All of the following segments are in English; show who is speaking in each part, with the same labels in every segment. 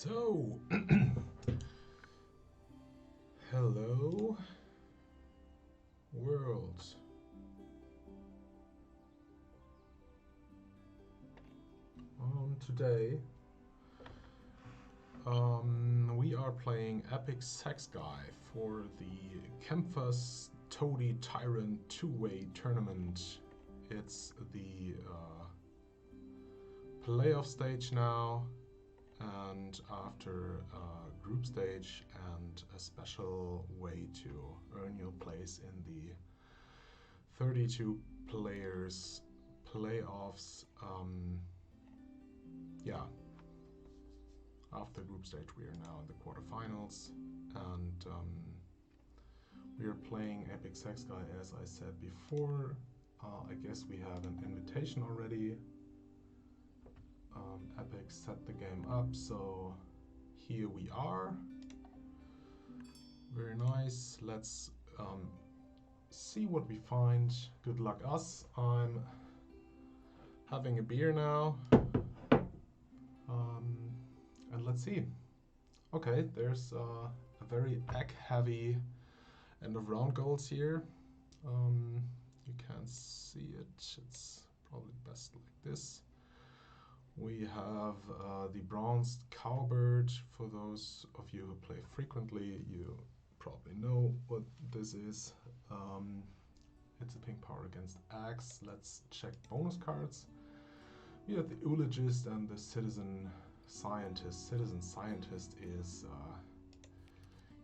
Speaker 1: So, hello, world. Today, we are playing EpicSaxGuy for the Campus Toady Tyrant two-way tournament. It's the playoff stage now, and after a group stage and a special way to earn your place in the 32 players playoffs. Yeah, after group stage we are now in the quarterfinals, and we are playing EpicSaxGuy as I said before. I guess we have an invitation already. Epic set the game up, so here we are. Very nice. Let's see what we find. Good luck us. I'm having a beer now. And let's see. Okay, there's a very egg-heavy end of round goals here. You can't see it. It's probably best like this. We have the bronzed cowbird. For those of you who play frequently, you probably know what this is. It's a pink power against axe. Let's check bonus cards. We have the eulogist and the citizen scientist. Citizen scientist is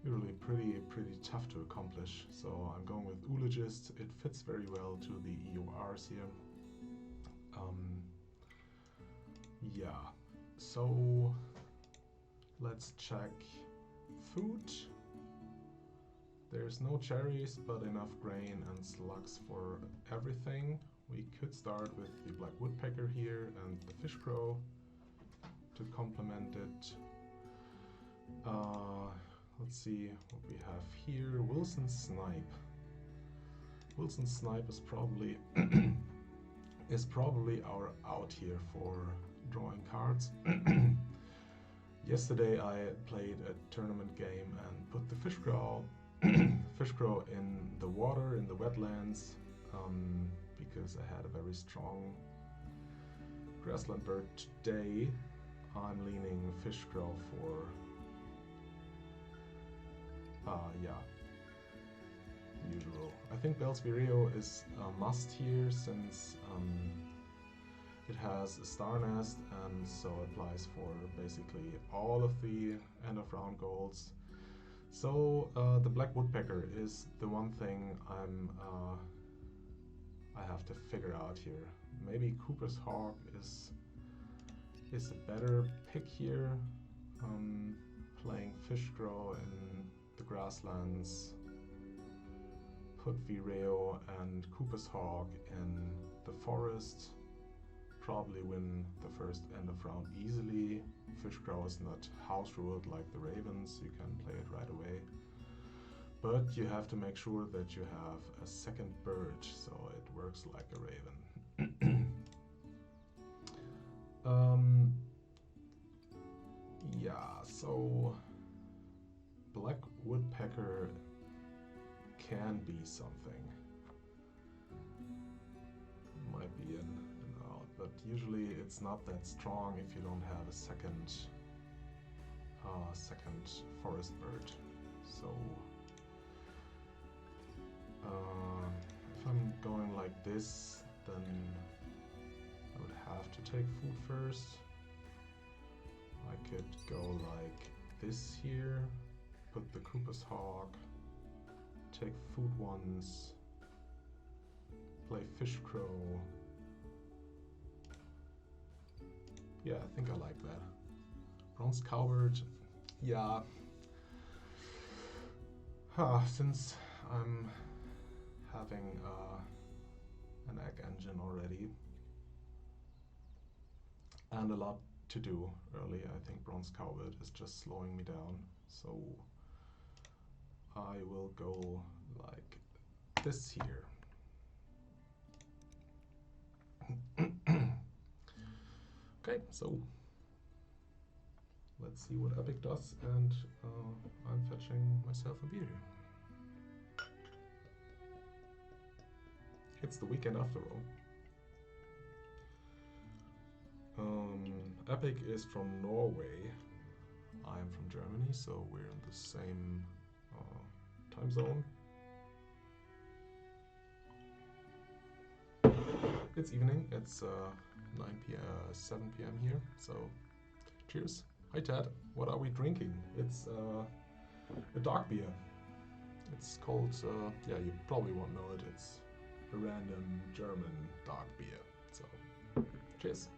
Speaker 1: usually pretty tough to accomplish, so I'm going with eulogist. It fits very well to the EORs here. Yeah, so let's check food. There's no cherries, but enough grain and slugs for everything. We could start with the black woodpecker here and the fish crow to complement it. Let's see what we have here. Wilson snipe. Wilson snipe is probably our out here for drawing cards. Yesterday I played a tournament game and put the fish crow in the water, in the wetlands, because I had a very strong grassland bird today. I'm leaning fish crow for yeah, the usual. I think Bell's Vireo is a must here since it has a star nest and so applies for basically all of the end of round goals. So the black woodpecker is the one thing I have to figure out here. Maybe Cooper's hawk is a better pick here. Playing fish crow in the grasslands, put Vireo and Cooper's hawk in the forest. Probably win the first end of round easily. Fish crow is not house ruled like the ravens, you can play it right away. But you have to make sure that you have a second bird, so it works like a raven. Yeah, so black woodpecker can be something. Might be an out, but usually it's not that strong if you don't have a second forest bird. So if I'm going like this, then I would have to take food first. I could go like this here, put the Cooper's hawk, take food once, play fish crow. Yeah, I think I like that. Bronze cowbird, yeah. Since I'm having an egg engine already and a lot to do early, I think bronze cowbird is just slowing me down. So I will go like this here. Okay, so let's see what Epic does, and I'm fetching myself a beer here. It's the weekend after all. Epic is from Norway. I'm from Germany, so we're in the same time zone. It's evening. It's 7 p.m. here. So, cheers. Hi Ted. What are we drinking? It's a dark beer. It's called. Yeah, you probably won't know it. It's a random German dark beer. So, cheers.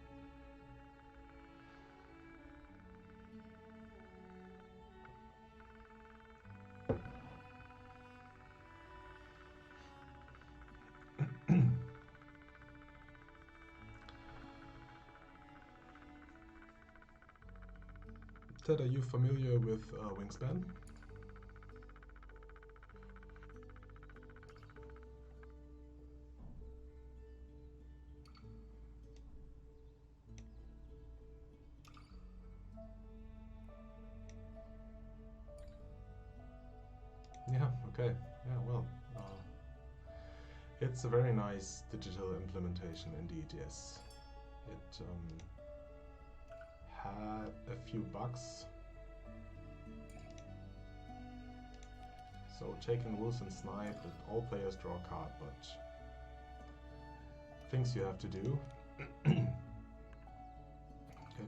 Speaker 1: Ted, are you familiar with Wingspan? Yeah, okay. Yeah, well, it's a very nice digital implementation indeed, yes. It had a few bugs. So taking Wilson Snipe, all players draw a card, but things you have to do. Okay,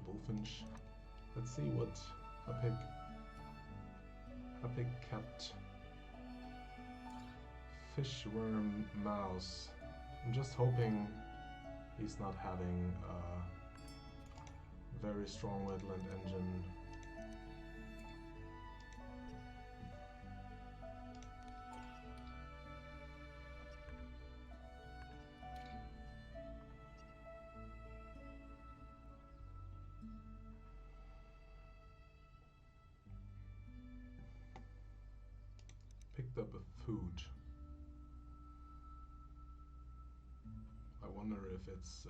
Speaker 1: Bullfinch. Let's see what Epic kept. Fishworm Mouse. I'm just hoping he's not having a very strong wetland engine. Picked up a food. I wonder if it's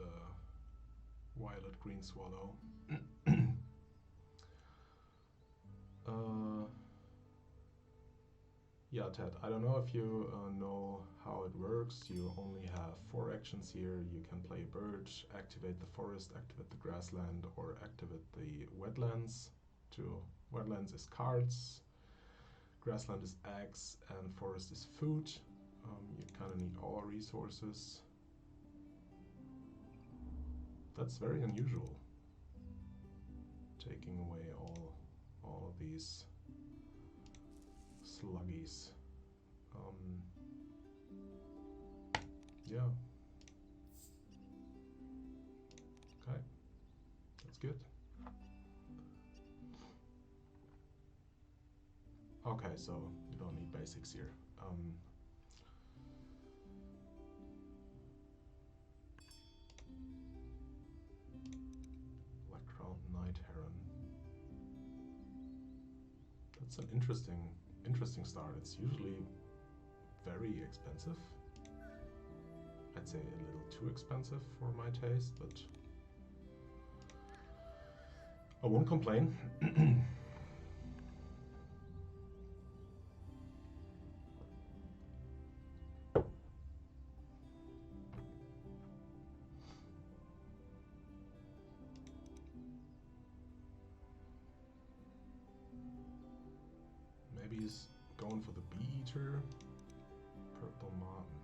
Speaker 1: Violet Green Swallow. Yeah, Ted, I don't know if you know how it works. You only have 4 actions here. You can play a bird, activate the forest, activate the grassland, or activate the wetlands. Wetlands is cards, grassland is eggs, and forest is food. You kind of need all resources. That's very unusual, taking away all of these sluggies. Yeah. Okay, that's good. Okay, so you don't need basics here. Black-crowned night heron. That's an interesting start. It's usually very expensive. I'd say a little too expensive for my taste, but I won't complain. Maybe he's going for the bee eater. Purple martin.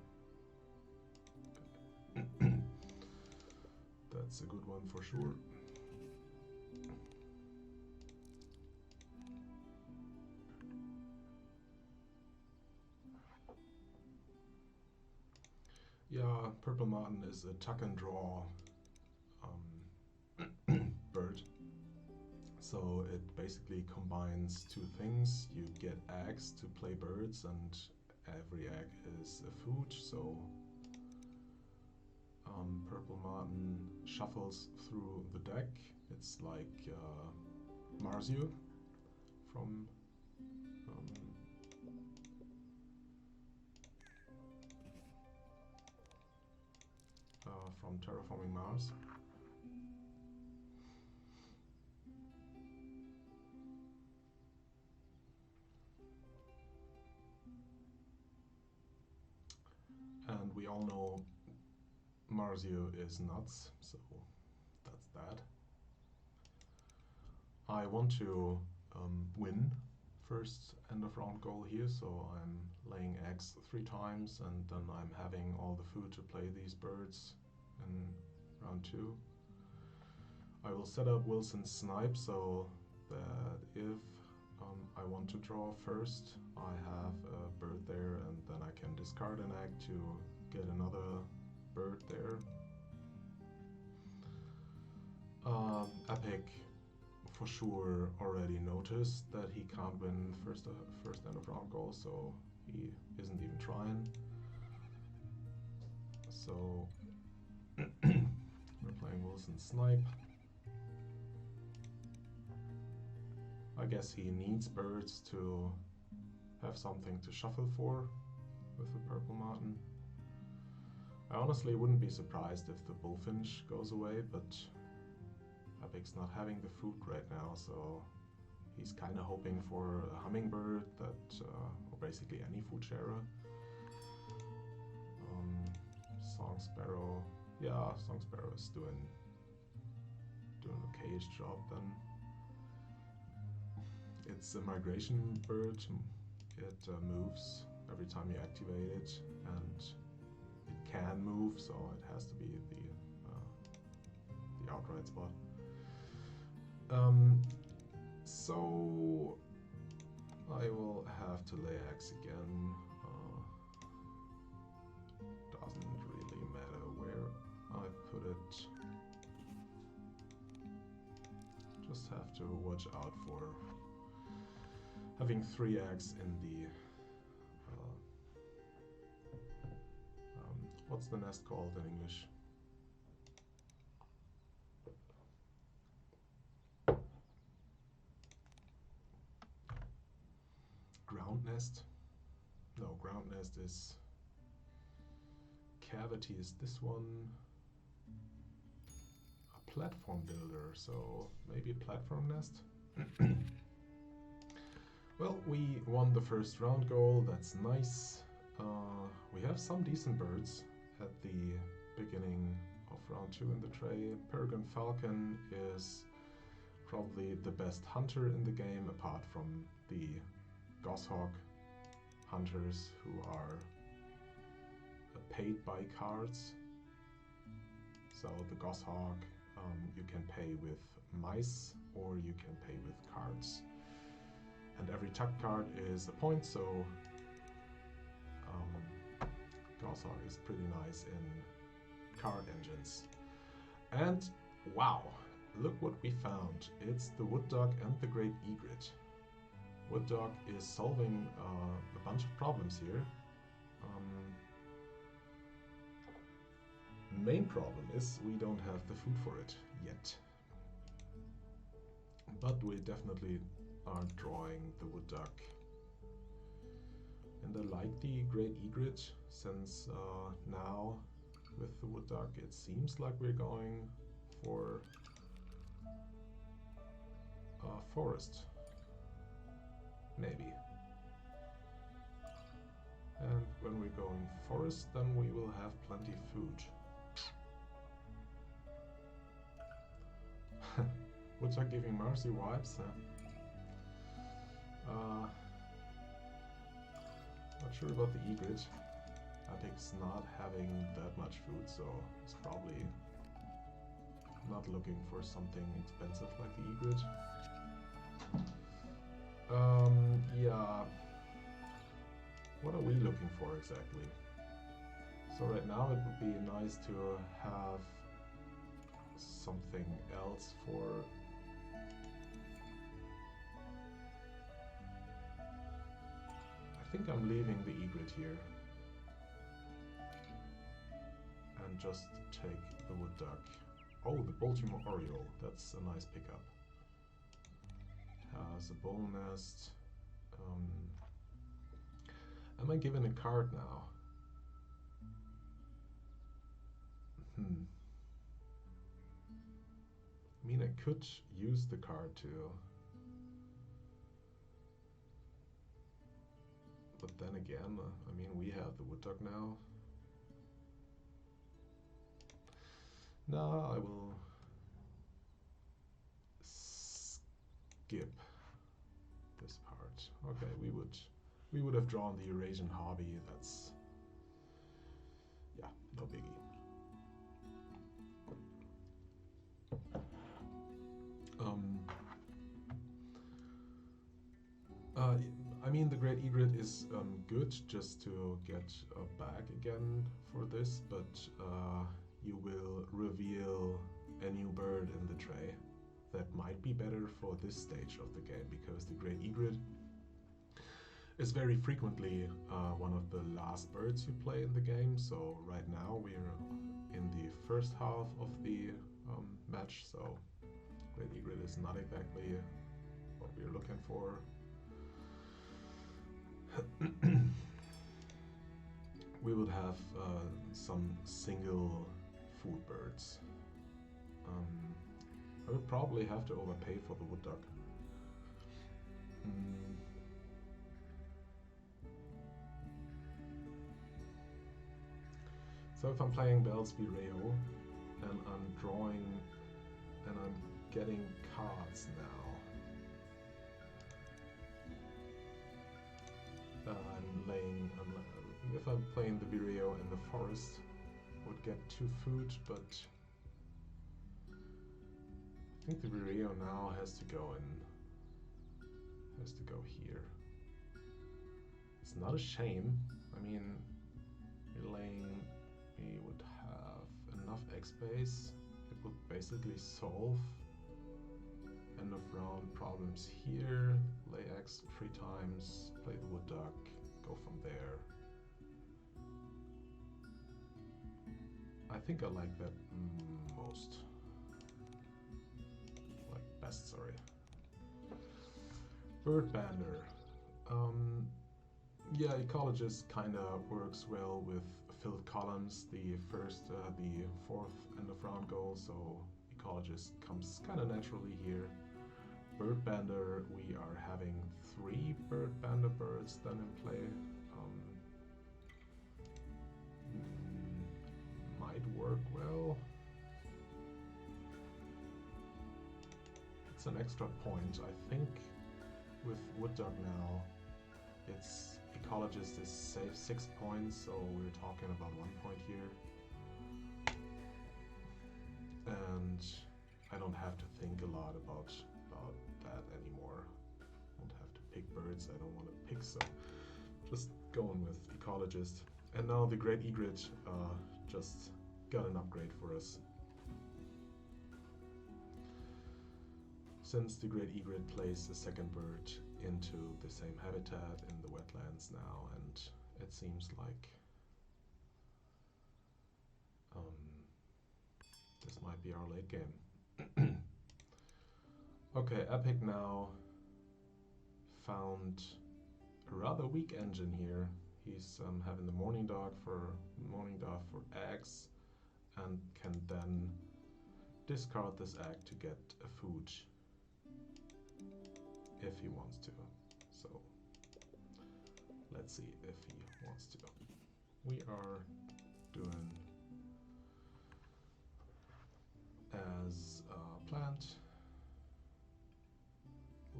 Speaker 1: That's a good one for sure. Yeah, purple martin is a tuck and draw bird. So it basically combines 2 things. You get eggs to play birds, and every egg is a food. So purple martin shuffles through the deck. It's like Marzu from Terraforming Mars. all know Marzio is nuts, so that's that. I want to win first end of round goal here, so I'm laying eggs 3 times and then I'm having all the food to play these birds in round 2. I will set up Wilson's snipe so that if I want to draw first, I have a bird there and then I can discard an egg to get another bird there. Epic for sure already noticed that he can't win first end of round goal, so he isn't even trying. So we're playing Wilson's snipe. I guess he needs birds to have something to shuffle for with the purple martin. I honestly wouldn't be surprised if the bullfinch goes away, but Epic's not having the food right now, so he's kind of hoping for a hummingbird that, or basically any food sharer. Song Sparrow, yeah, Song Sparrow is doing okayish job then. It's a migration bird. It moves every time you activate it, and it can move, so it has to be the outright spot. So I will have to lay eggs again. Doesn't really matter where I put it. Just have to watch out for having 3 eggs in the what's the nest called in English? Ground nest? No, ground nest is cavity is this one. A platform builder, so maybe a platform nest? Well, we won the first round goal, that's nice. We have some decent birds at the beginning of round 2 in the tray. Peregrine Falcon is probably the best hunter in the game, apart from the Goshawk hunters who are paid by cards. So the Goshawk, you can pay with mice or you can pay with cards. And every tuck card is a point, so Goshawk is pretty nice in card engines. And wow, look what we found. It's the wood duck and the great egret. Wood duck is solving a bunch of problems here. Main problem is we don't have the food for it yet. But we definitely are drawing the wood duck. And I like the great egret, since now with the wood duck it seems like we're going for a forest. Maybe. And when we're going forest, then we will have plenty of food. Would I giving Mercy vibes? Not sure about the egret. Epic's not having that much food, so he's probably not looking for something expensive like the egret. Yeah. What are we looking for exactly? So right now it would be nice to have something else for... I think I'm leaving the egret here. And just take the wood duck. Oh, the Baltimore Oriole. That's a nice pickup. Has a bull nest. Am I given a card now? I mean, I could use the card too. But then again, I mean, we have the wood duck now. Now I will skip this part. Okay, we would have drawn the Eurasian hobby. That's, yeah, no biggie. I mean, the Great Egret is good just to get back again for this, but you will reveal a new bird in the tray that might be better for this stage of the game, because the Great Egret is very frequently one of the last birds you play in the game. So right now we're in the first half of the match, so Great Egret is not exactly what we're looking for. We would have some single food birds. I would probably have to overpay for the wood duck. So if I'm playing Bell's Vireo and I'm drawing and I'm getting cards now, if I'm playing the Vireo in the forest, would get 2 food, but I think the Vireo now has to go here. It's not a shame. I mean, we're laying, we would have enough egg space. It would basically solve end of round problems here. Lay eggs 3 times, play the wood duck, go from there. I think I like that most. Like best, sorry. Bird Bander. Yeah, Ecologist kind of works well with filled columns. The fourth end of round goal, so Ecologist comes kind of naturally here. Bird Bander, we are having 3 Bird Bander birds then in play. Might work well. It's an extra point. I think with Wood Duck now, its Ecologist is safe 6 points, so we're talking about 1 point here. And I don't have to think a lot about that anymore. I don't have to pick birds I don't want to pick, so just going with Ecologist. And now the Great Egret just got an upgrade for us. Since the Great Egret plays the second bird into the same habitat in the wetlands now, and it seems like this might be our late game. Okay, Epic now found a rather weak engine here. He's having the morning dog for eggs, and can then discard this egg to get a food if he wants to. So let's see if he wants to. We are doing as planned,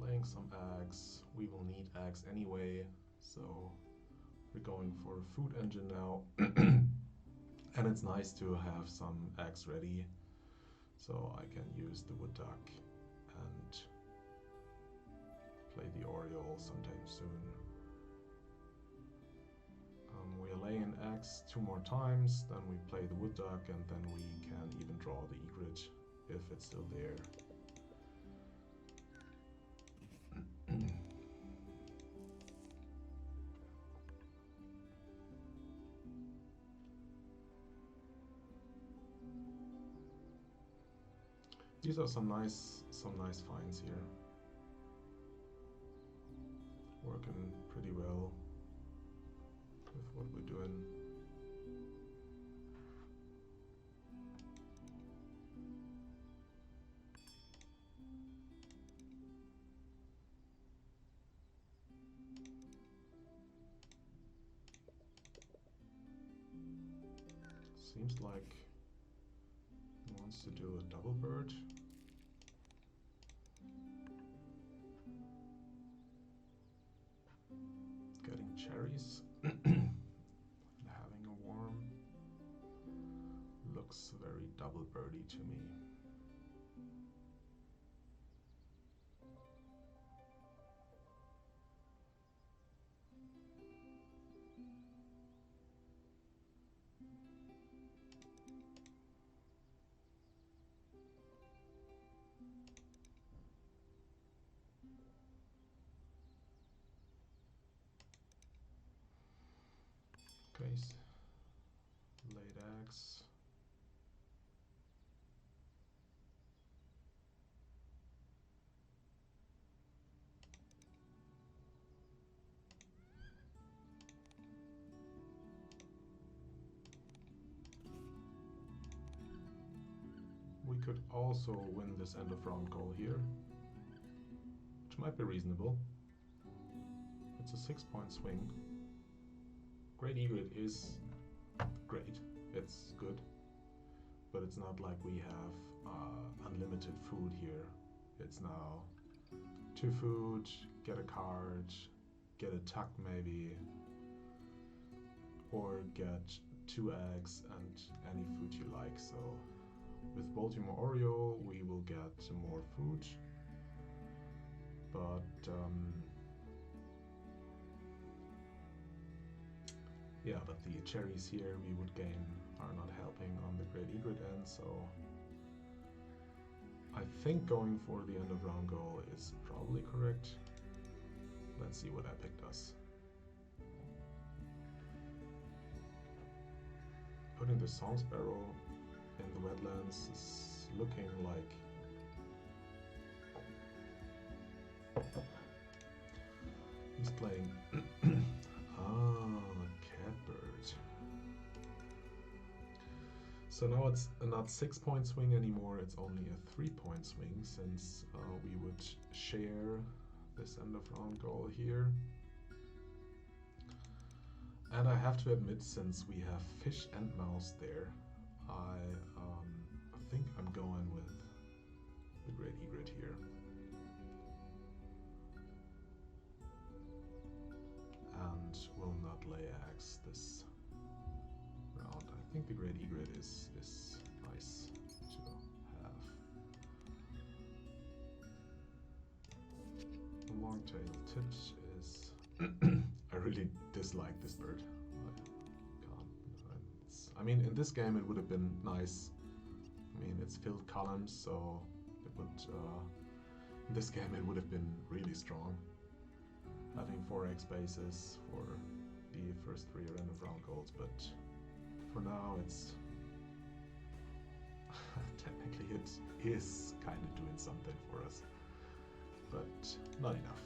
Speaker 1: laying some eggs. We will need eggs anyway, so we're going for a food engine now. And it's nice to have some eggs ready, so I can use the wood duck and play the Oriole sometime soon. We're laying eggs 2 more times, then we play the wood duck, and then we can even draw the egret if it's still there. These are some nice finds here. Working pretty well with what we're doing. Seems like he wants wants to do a double bird. Getting cherries. Having a worm. Looks very double birdie to me. Okay, laid eggs. We could also win this end of round goal here, which might be reasonable. It's a 6-point swing. Great egret is great, it's good, but it's not like we have unlimited food here. It's now 2 food, get a card, get a tuck maybe, or get 2 eggs and any food you like. So with Baltimore Oriole we will get more food, but yeah, but the cherries here we would gain are not helping on the great egret end, so I think going for the end of round goal is probably correct. Let's see what Epic does. Putting the song sparrow in the wetlands is looking like he's playing catbird. So now it's not 6-point swing anymore, it's only a 3-point swing, since we would share this end of round goal here. And I have to admit, since we have fish and mouse there, I think I'm going with the great egret here. And will not lay eggs this round. I think the great egret is nice to have. The long-tailed tit is... I really dislike this bird. I mean, in this game it would have been nice. I mean, it's filled columns, so it would, in this game it would have been really strong. Having 4 egg spaces for the first 3 end of round goals, but for now it's technically it is kind of doing something for us, but not enough.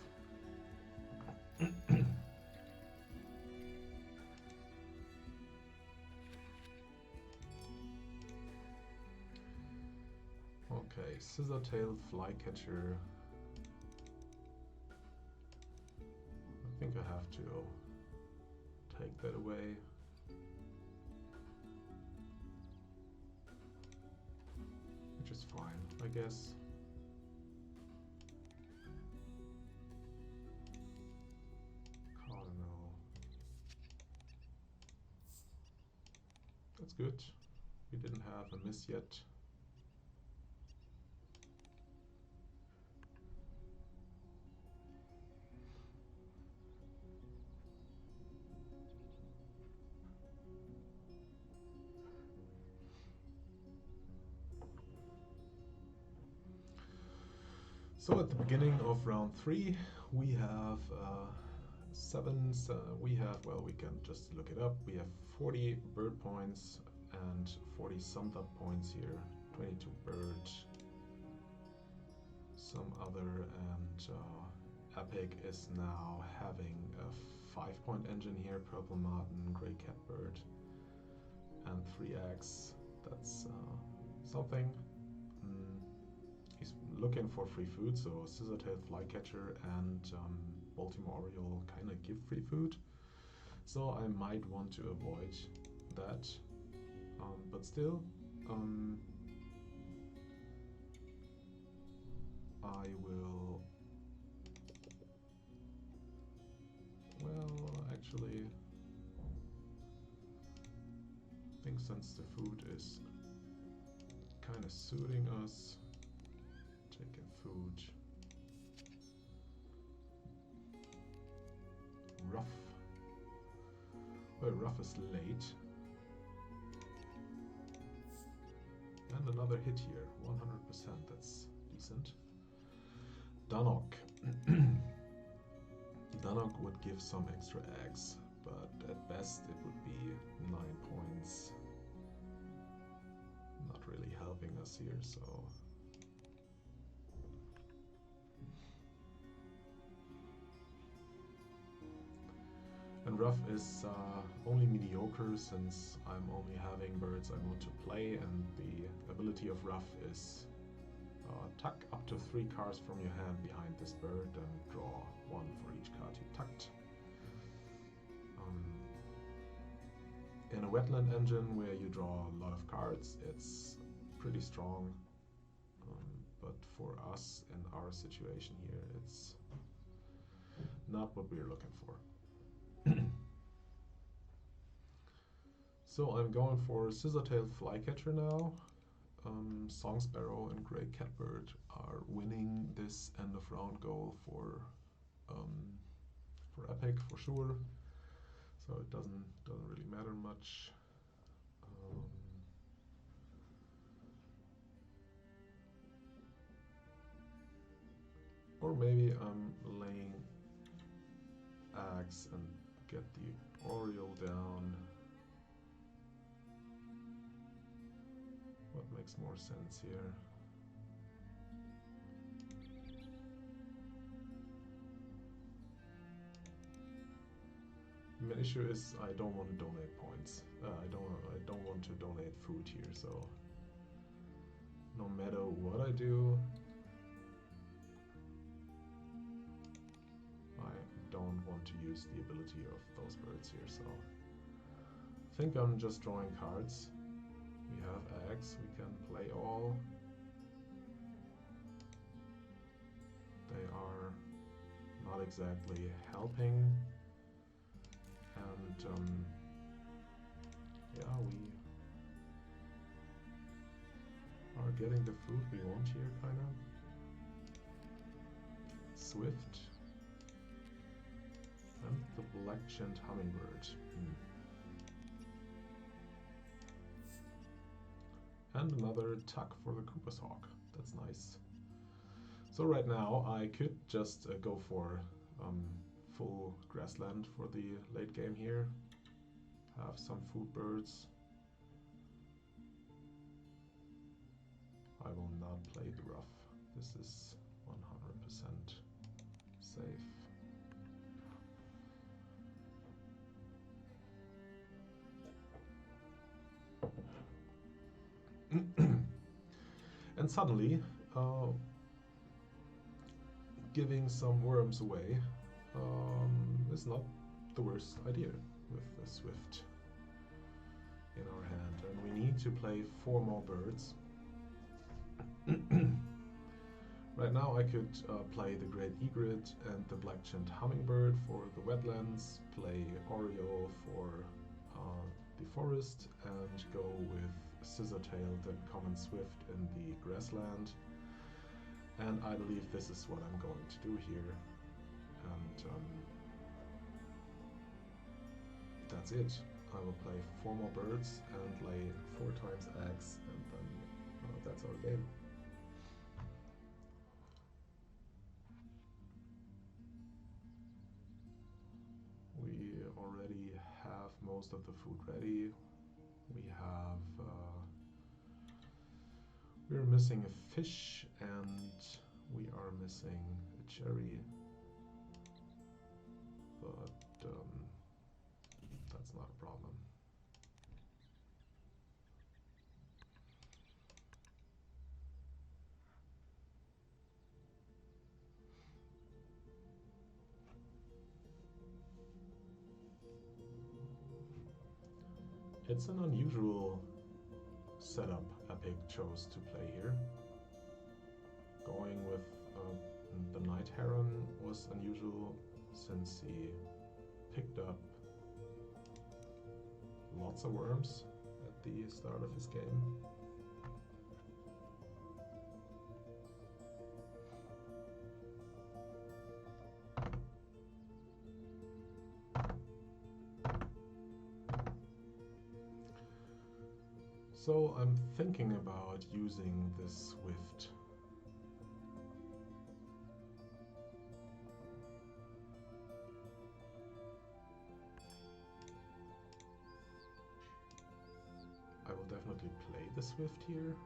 Speaker 1: Okay, scissor-tailed flycatcher. I think I have to take that away. Which is fine, I guess. Cardinal. That's good. We didn't have a miss yet. So at the beginning of round 3, we have well, we can just look it up. We have 40 bird points and 40 summed up points here. 22 bird, some other, and Epic is now having a 5-point engine here. Purple martin, gray catbird, and 3 eggs. That's something. He's looking for free food, so scissor-tailed flycatcher and Baltimore Oriole kind of give free food. So I might want to avoid that, but still, I will... Well, actually, I think since the food is kind of suiting us, taking food. Rough. Well, rough is late. And another hit here, 100%, that's decent. Danok. Danok would give some extra eggs, but at best it would be 9 points. Not really helping us here, so... And rough is only mediocre since I'm only having birds I want to play, and the ability of rough is tuck up to 3 cards from your hand behind this bird and draw 1 for each card you tucked. In a wetland engine where you draw a lot of cards, it's pretty strong, but for us in our situation here, it's not what we're looking for. So I'm going for Scissortail Flycatcher now. Song Sparrow and Grey Catbird are winning this end of round goal for Epic for sure. So it doesn't really matter much. Or maybe I'm laying eggs and get the Oriole down. What makes more sense here? My issue is I don't want to donate points. I don't want to donate food here. So no matter what I do, I don't want to use the ability of those birds here. So I think I'm just drawing cards. We have eggs, we can play all. They are not exactly helping. And yeah, we are getting the food we want here, kind of. Swift. And the black-chinned hummingbird. And another tuck for the Cooper's Hawk. That's nice. So right now I could just go for full grassland for the late game here. Have some food birds. I will not play the rough. This is 100% safe. And suddenly, giving some worms away is not the worst idea with the Swift in our hand. And we need to play 4 more birds. Right now I could play the Great Egret and the Black-chinned Hummingbird for the wetlands, play Oriole for the forest, and go with Scissortailed and Common Swift in the grassland. And I believe this is what I'm going to do here. And that's it. I will play 4 more birds and lay 4 times eggs, and then that's our game. We already have most of the food ready. We have we're missing a fish, and we are missing a cherry, but that's not a problem. It's an unusual setup Epic chose to play here. Going with Night Heron was unusual since he picked up lots of worms at the start of his game. So I'm thinking about using this Swift. I will definitely play the Swift here.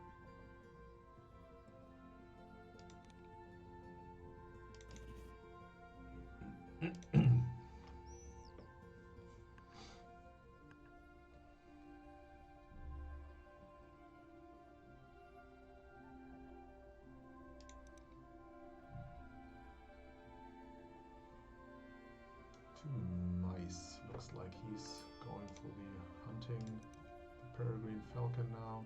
Speaker 1: Nice. Looks like he's going for the hunting, the peregrine falcon now.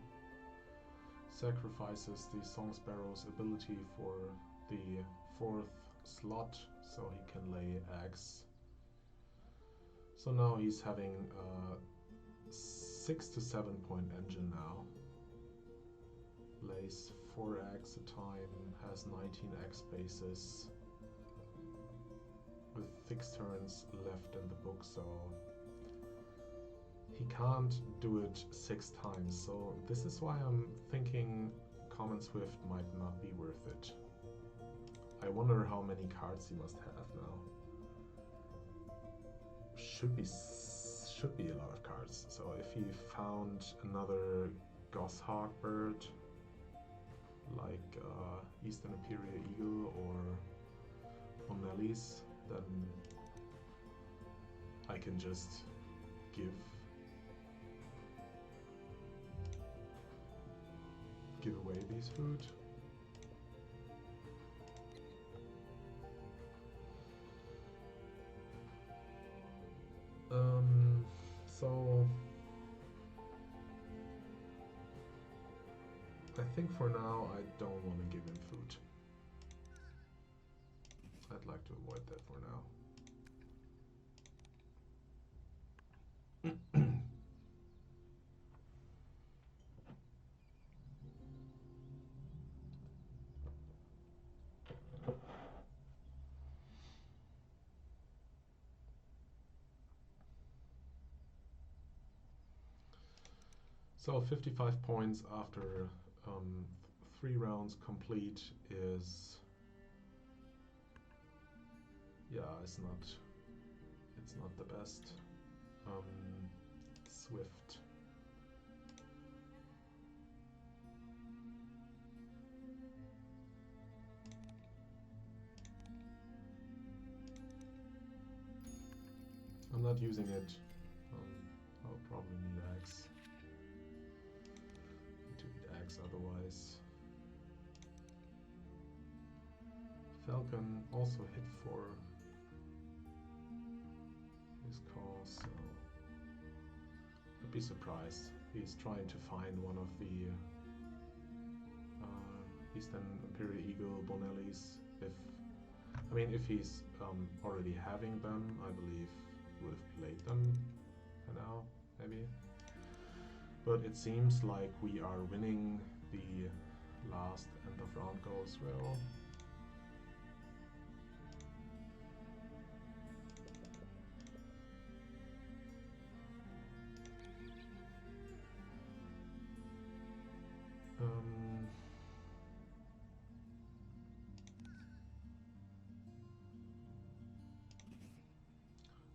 Speaker 1: Sacrifices the song sparrow's ability for the 4th slot so he can lay eggs. So now he's having a 6 to 7 point engine now. Lays 4 eggs a time, has 19 egg spaces, with 6 turns left in the book, so he can't do it 6 times. So this is why I'm thinking Common Swift might not be worth it. I wonder how many cards he must have now. Should be a lot of cards. So if he found another goshawk bird, like Eastern Imperial Eagle or O'Malley's, then I can just give away these food. So I think for now I don't want to give him food. I'd like to avoid that for now. So 55 points after 3 rounds complete is, yeah, it's not the best. Swift. I'm not using it. I'll probably need eggs. Need to eat eggs otherwise. Falcon also hit for his call, so I'd be surprised. He's trying to find one of the Eastern Imperial Eagle Bonellis. If he's already having them, I believe he would have played them for now, maybe. But it seems like we are winning the last end of round go as well.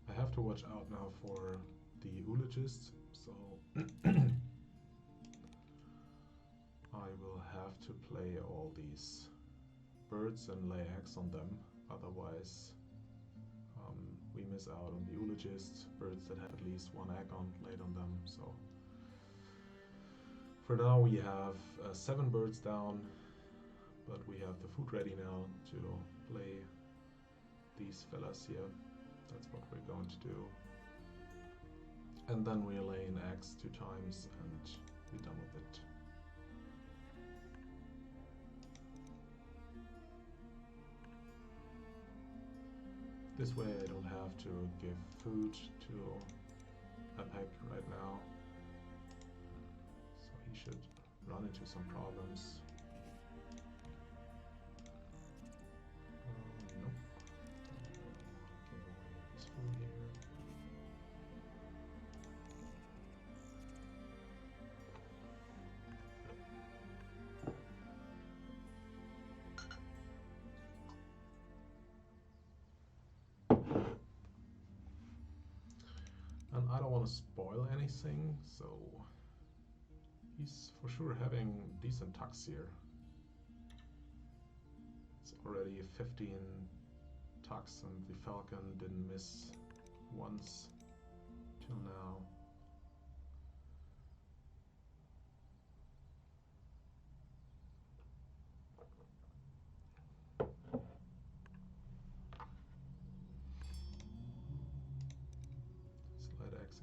Speaker 1: I have to watch out now for the eulogists, so I will have to play all these birds and lay eggs on them, otherwise we miss out on the eulogists, birds that have at least 1 egg laid on them. So for now we have 7 birds down, but we have the food ready now to play these fellas here. That's what we're going to do. And then we're laying eggs 2 times and we're done with it. This way I don't have to give food to Epic right now. So he should run into some problems. Nope. Give away his food here. And I don't want to spoil anything, so he's for sure having decent tucks here. It's already 15 tucks and the Falcon didn't miss once till now.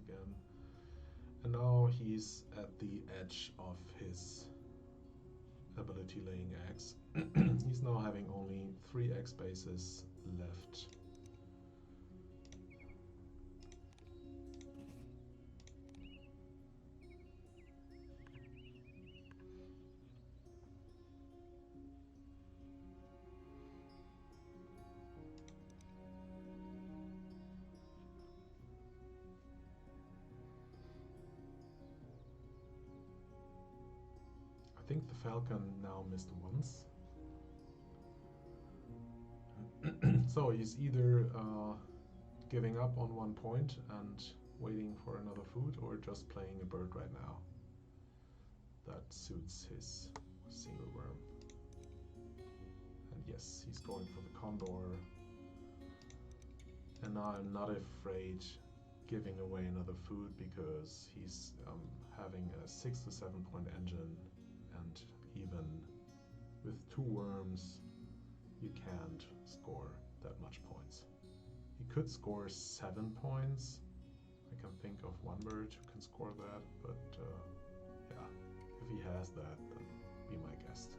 Speaker 1: Again, and now he's at the edge of his ability laying eggs. He's now having only 3 egg spaces left. I think the Falcon now missed once. So he's either giving up on 1 point and waiting for another food, or just playing a bird right now. That suits his single worm. And yes, he's going for the condor. And I'm not afraid giving away another food because he's having a 6 to 7 point engine. And even with 2 worms, you can't score that much points. He could score 7 points. I can think of one bird who can score that, but yeah, if he has that, then be my guest.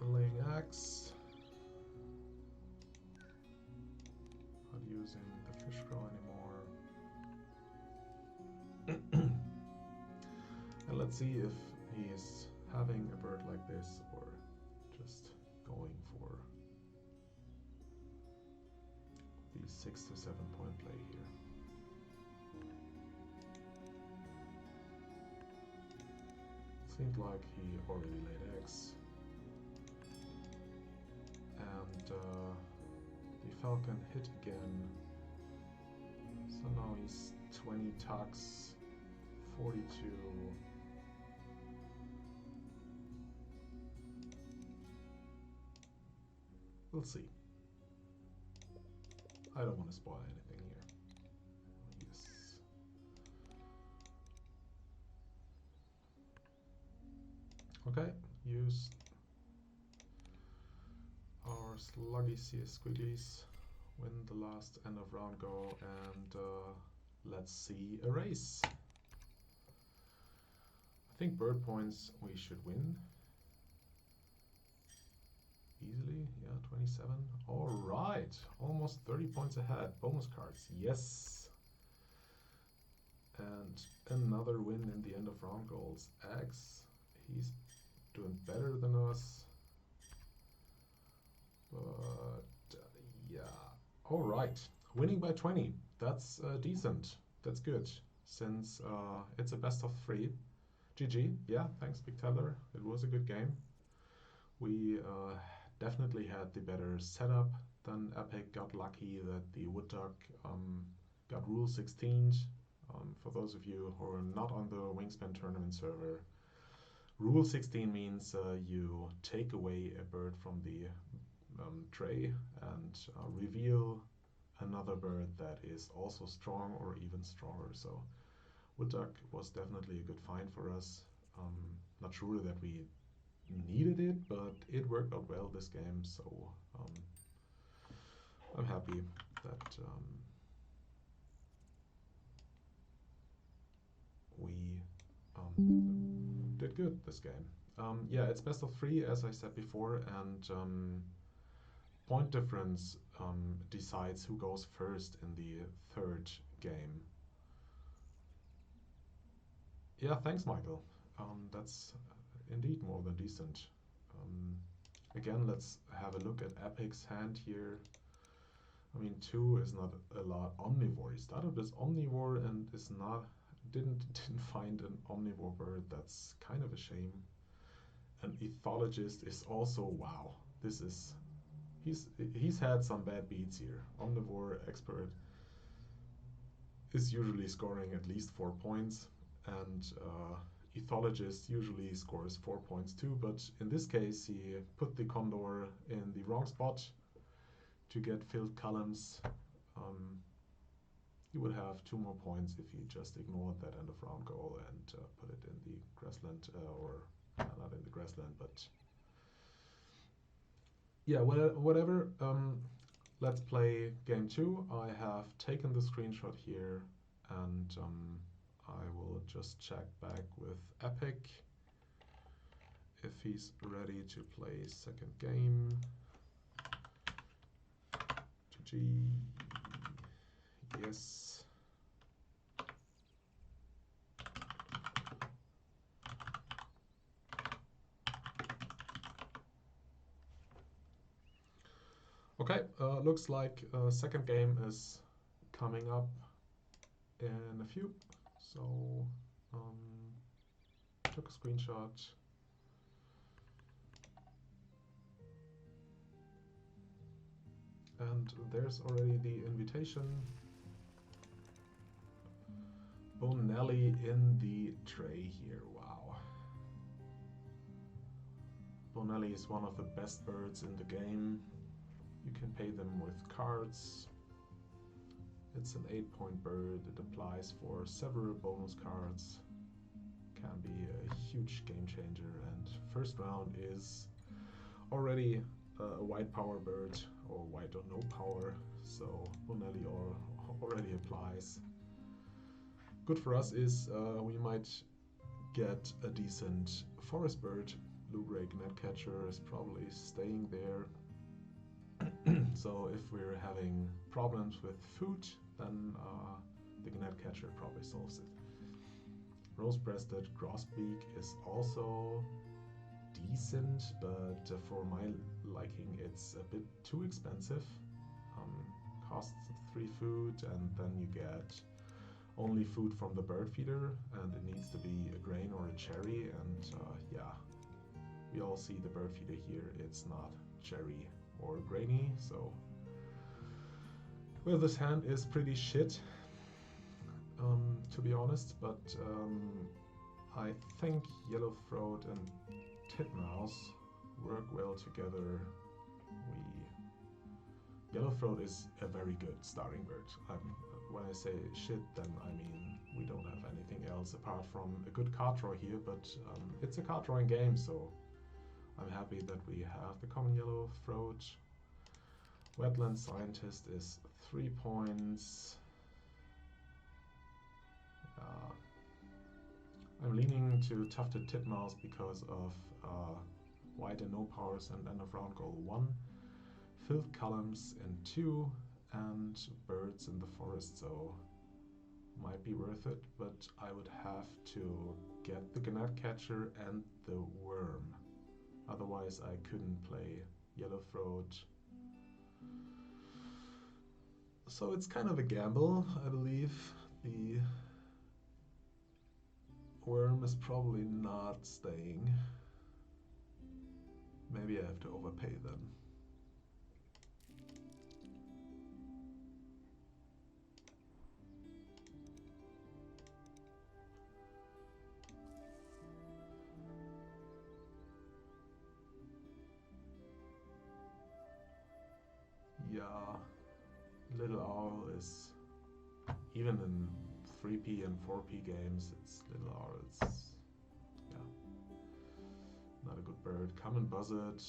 Speaker 1: Laying eggs. Not using the fish row anymore. And let's see if he's having a bird like this or just going for the 6 to 7 point play here. Seemed like he already laid eggs. And the Falcon hit again. So now he's 20 tucks, 42. We'll see. I don't want to spoil anything here. Yes. Okay, use our sluggy squigglies, win the last end of round go, and let's see a race. I think bird points we should win. Easily, yeah, 27. All right, almost 30 points ahead. Bonus cards, yes. And another win in the end of round goals. X, he's doing better than us. But yeah, all right, winning by 20. That's decent. That's good, since it's a best of 3. GG. Yeah, thanks, Big Teller. It was a good game. We definitely had the better setup than Epic. Got lucky that the Wood Duck got Rule 16. For those of you who are not on the Wingspan tournament server, Rule 16 means you take away a bird from the tray and reveal another bird that is also strong or even stronger. So Wood Duck was definitely a good find for us. Not sure that we needed it, but it worked out well this game, so I'm happy that we did good this game. Yeah, it's best of 3, as I said before, and point difference decides who goes first in the third game. Yeah, thanks, Michael. That's indeed more than decent. Again, let's have a look at Epic's hand here. I mean, 2 is not a lot. Omnivore. He started as Omnivore and is not didn't find an Omnivore bird. That's kind of a shame. An Ethologist is also wow. This is he's had some bad beats here. Omnivore expert is usually scoring at least 4 points, and Ethologist usually scores 4 points too, but in this case he put the Condor in the wrong spot to get filled columns. You would have 2 more points if you just ignored that end of round goal and put it in the grassland, or not in the grassland, but yeah, whatever. Let's play game 2. I have taken the screenshot here, and I will just check back with Epic if he's ready to play second game. GG. Yes. Okay, looks like second game is coming up in a few. So took a screenshot. And there's already the invitation. Bonelli in the tray here, wow. Bonelli is one of the best birds in the game. You can pay them with cards. It's an 8-point bird. It applies for several bonus cards. Can be a huge game changer, and first round is already a white power bird, or white or no power, so Bonelli already applies. Good for us is we might get a decent forest bird. Blue-gray gnatcatcher is probably staying there. So if we're having problems with food, then the gnatcatcher probably solves it. Rose-breasted grosbeak is also decent, but for my liking it's a bit too expensive. Costs 3 food, and then you get only food from the bird feeder, and it needs to be a grain or a cherry, and yeah, we all see the bird feeder here, it's not cherry or grainy, so well, this hand is pretty shit, to be honest, but I think yellowthroat and titmouse work well together. Yellowthroat is a very good starting bird. When I say shit, then I mean we don't have anything else apart from a good card draw here, but it's a card drawing game, so I'm happy that we have the common yellowthroat. Wetland Scientist is 3 points. I'm leaning to Tufted Titmouse because of white and no powers and end of round goal 1. Filled columns in 2, and birds in the forest, so might be worth it, but I would have to get the gnatcatcher and the worm. Otherwise I couldn't play yellowthroat. So it's kind of a gamble, I believe. The worm is probably not staying. Maybe I have to overpay then. Yeah, Little Owl is, even in 3P and 4P games, it's Little Owl, it's, yeah, not a good bird. Common Buzzard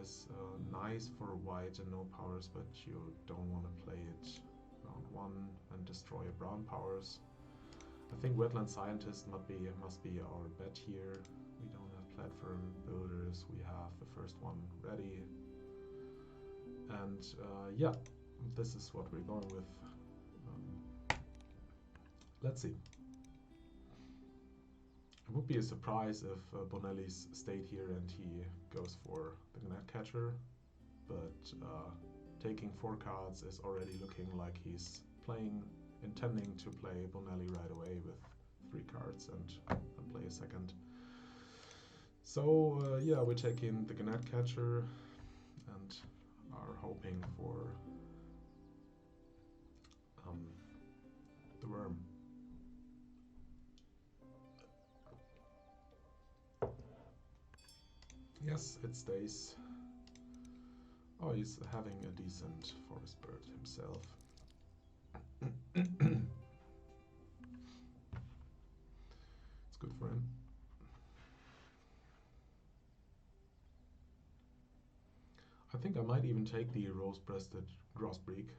Speaker 1: is nice for white and no powers, but you don't want to play it round 1 and destroy your brown powers. I think Wetland Scientist must be our bet here. We don't have platform builders, we have the first one ready. And yeah, this is what we're going with. Let's see. It would be a surprise if Bonelli's stayed here and he goes for the Gnatcatcher, but taking 4 cards is already looking like he's intending to play Bonelli right away with 3 cards and play a second. So yeah, we're taking the Gnatcatcher and are hoping for the worm. Yes, it stays. Oh, he's having a decent forest bird himself. It's good for him. I think I might even take the rose-breasted grosbeak.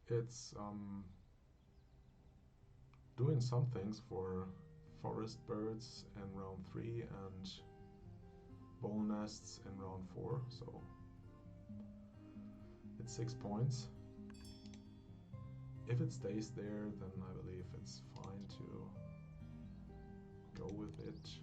Speaker 1: It's doing some things for forest birds in round 3 and bowl nests in round 4, so it's 6 points. If it stays there, then I believe it's fine to go with it.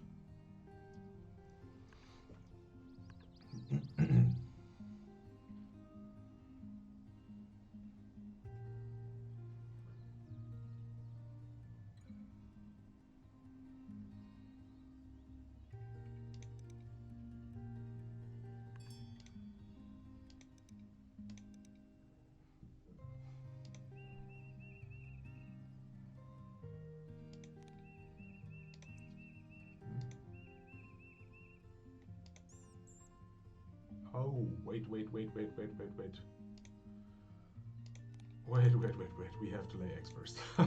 Speaker 1: Oh, wait. Wait, we have to lay eggs first. I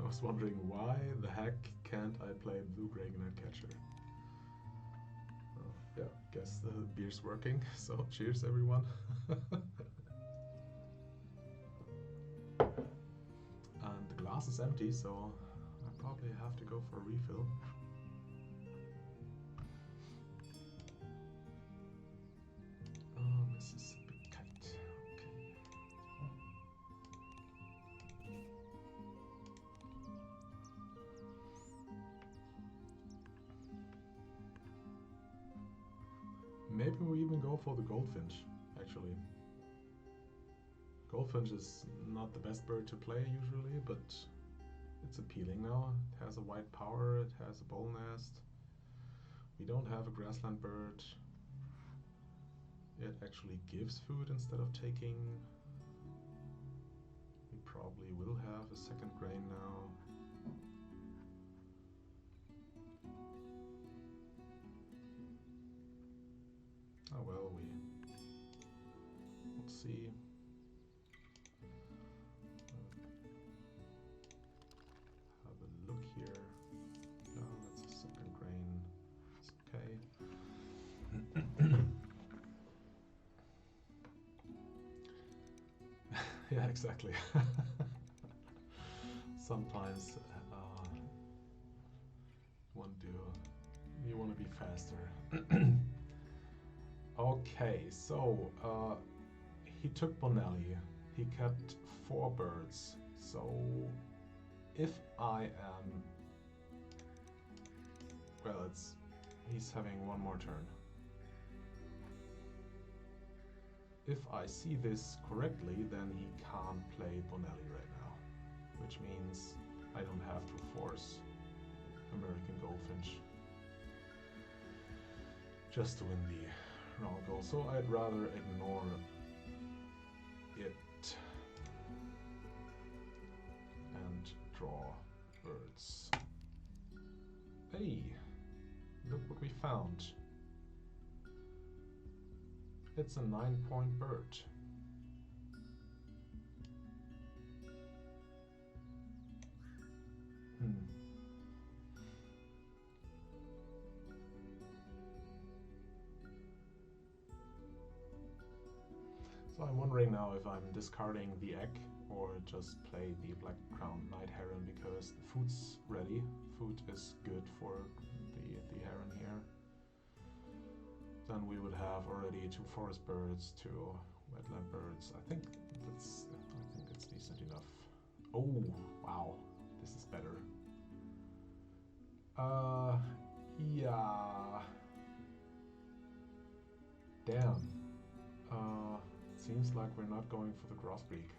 Speaker 1: was wondering why the heck can't I play blue-gray Gnatcatcher? Yeah, guess the beer's working, so cheers everyone. And the glass is empty, so I probably have to go for a refill. Mississippi kite. Okay. Maybe we even go for the goldfinch, actually. Goldfinch is not the best bird to play usually, but it's appealing now. It has a white power, it has a bowl nest. We don't have a grassland bird. It actually gives food instead of taking. We probably will have a second grain now. Oh well, we'll see. Have a look here. Oh, that's a second grain. It's okay. Yeah, exactly. Sometimes you want to be faster. Okay, so he took Bonelli. He kept 4 birds. So if I am, well, he's having 1 more turn. If I see this correctly, then he can't play Bonelli right now, which means I don't have to force American Goldfinch just to win the round goal. So I'd rather ignore it and draw birds. Hey, look what we found. It's a 9-point bird. So I'm wondering now if I'm discarding the egg or just play the black-crowned night heron because the food's ready. Food is good for the heron here. then we would have already 2 forest birds, 2 wetland birds. I think it's decent enough. Oh, wow, this is better. Yeah. Damn. Seems like we're not going for the crossbreed.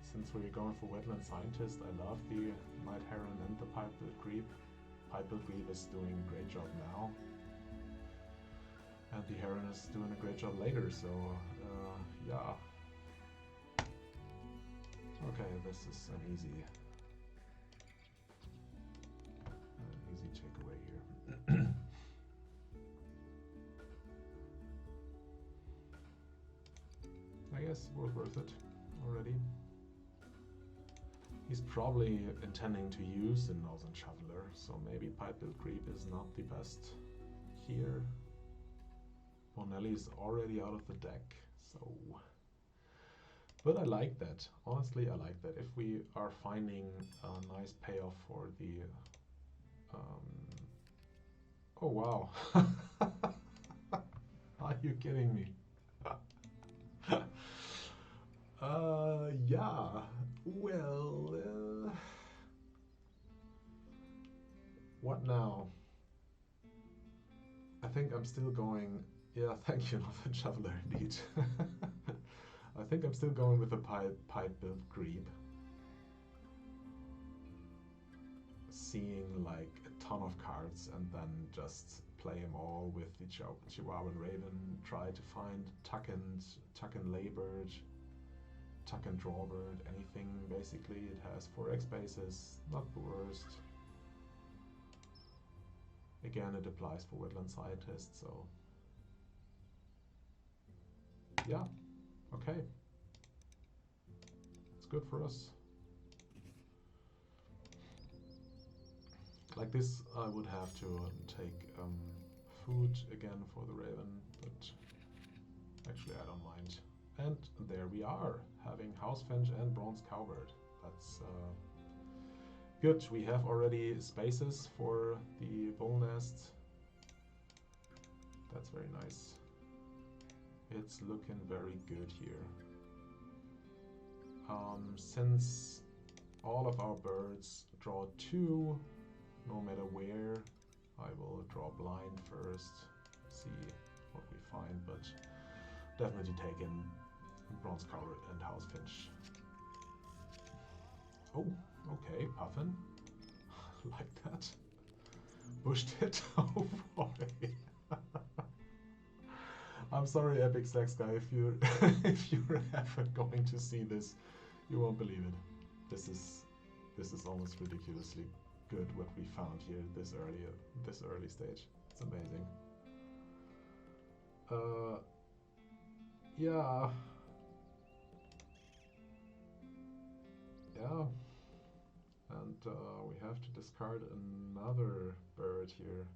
Speaker 1: Since we're going for wetland scientist, I love the night heron and the pipe-billed grebe. Pipe-billed grebe is doing a great job now, and the heron is doing a great job later. So yeah. Okay, this is an easy takeaway here. I guess it was worth it already. He's probably intending to use the Northern Shoveler, so maybe pipe-billed grebe is not the best here. Bonelli is already out of the deck, so... But I like that. Honestly, I like that. If we are finding a nice payoff for the... Oh, wow. Are you kidding me? Yeah. Well, what now? I think I'm still going... Yeah, thank you, Northern Shoveler, indeed. I think I'm still going with the pipe-billed grebe. Seeing like a ton of cards and then just play them all with the Chihuahuan Raven, try to find tuck and laybird, tuck and drawbird, anything basically. It has 4x bases, not the worst. Again, it applies for wetland scientists, so yeah, okay. It's good for us. Like this, I would have to take food again for the Raven, but actually I don't mind. And there we are, having Housefinch and Bronze Cowbird. That's good. We have already spaces for the bull nest. That's very nice. It's looking very good here. Since all of our birds draw 2, no matter where, I will draw blind first, see what we find, but definitely take in Bronze Cowbird and Housefinch. Oh, okay, Puffin. Like that. Bushed it. Oh boy. I'm sorry, EpicSaxGuy, if you're if you're ever going to see this, you won't believe it. This is almost ridiculously good what we found here this early stage. It's amazing. Yeah. Yeah. And we have to discard another bird here.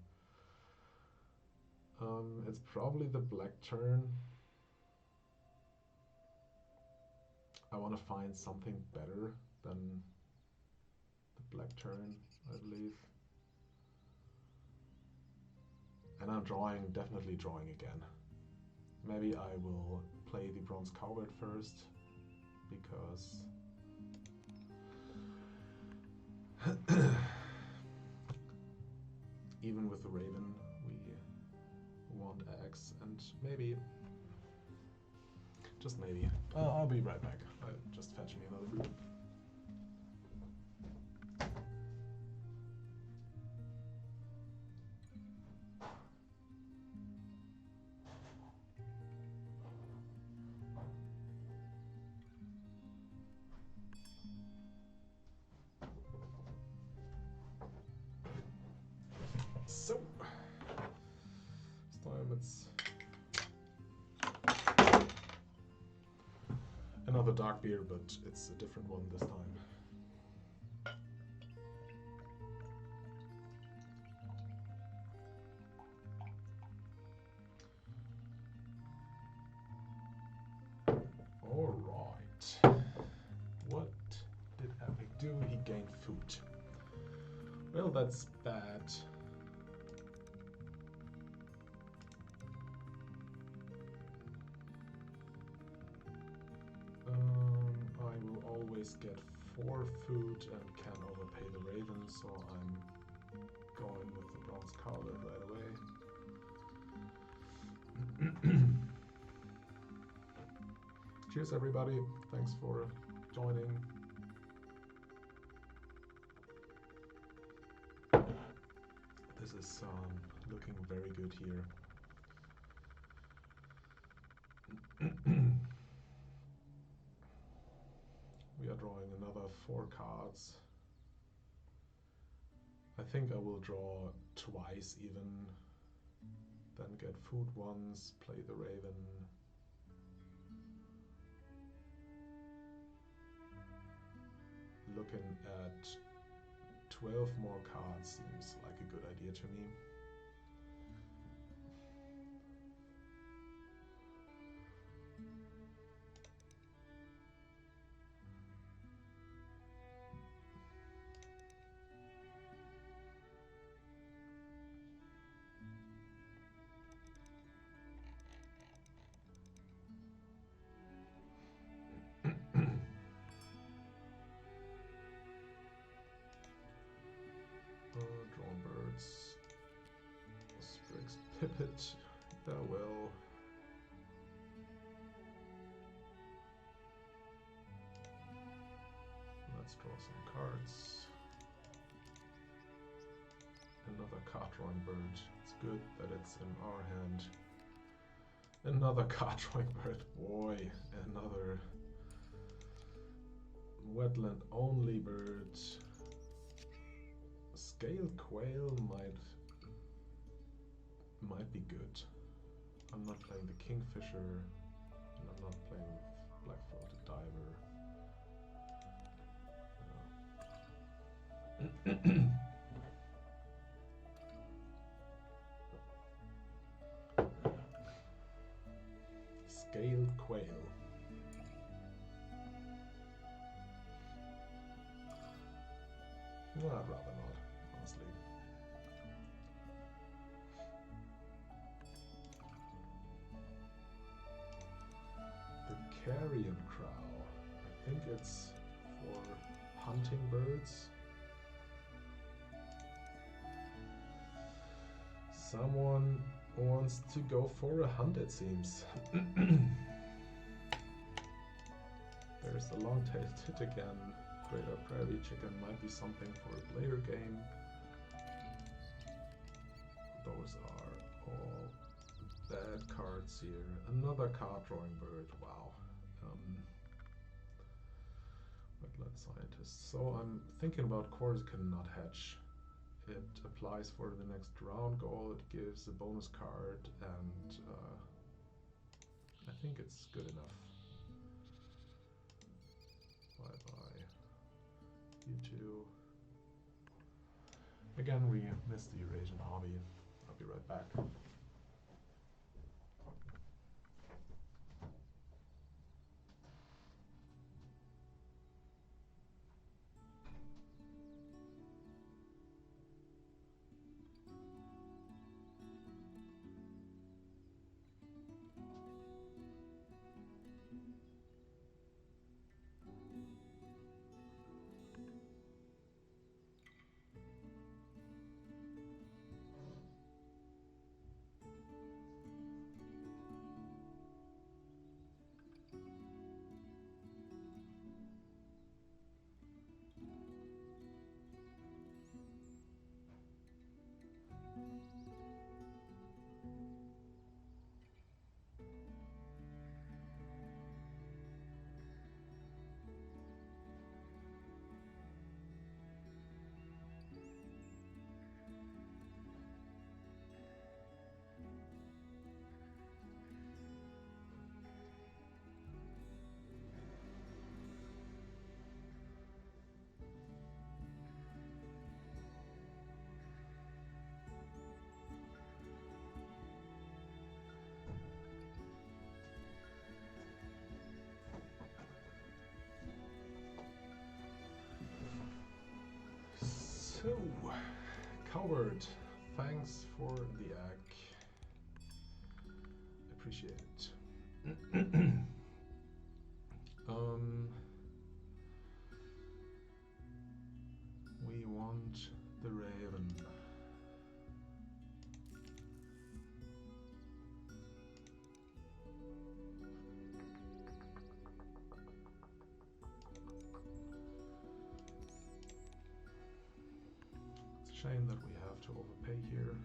Speaker 1: It's probably the black tern. I want to find something better than the black tern, I believe. And I'm definitely drawing again. Maybe I will play the Bronze Cowbird first, because even with the Raven, we want eggs, and maybe, just maybe, I'll be right back. Just fetch me another brew. So, this time it's another dark beer, but it's a different one this time. Alright. What did Epic do? He gained food. Well, that's bad. always get 4 food and can overpay the raven, so I'm going with the bronze cowlet right away. Cheers everybody, thanks for joining. This is looking very good here. We are drawing another 4 cards. I think I will draw twice even, then get food once, play the raven. Looking at 12 more cards seems like a good idea to me. Drawn birds. Strix Pipit. Yeah, well. Let's draw some cards. Another card drawing bird. It's good that it's in our hand. Another card drawing bird. Boy, another wetland only bird. Scaled quail might be good. I'm not playing the kingfisher, and I'm not playing black-throated diver. Scaled quail. No, I'd rather not, honestly. The carrion crow. I think it's for hunting birds. Someone wants to go for a hunt, it seems. There's the long-tailed tit again. Greater prairie chicken might be something for a later game. Those are all bad cards here. Another card drawing bird. Wow. Wetland scientist. So I'm thinking about Corsican Nuthatch. It applies for the next round goal. It gives a bonus card, and I think it's good enough. Bye bye. You too. Again, we missed the Eurasian hobby. I'll be right back. So, Coward, thanks for the egg. Appreciate it. Shame that we have to overpay here.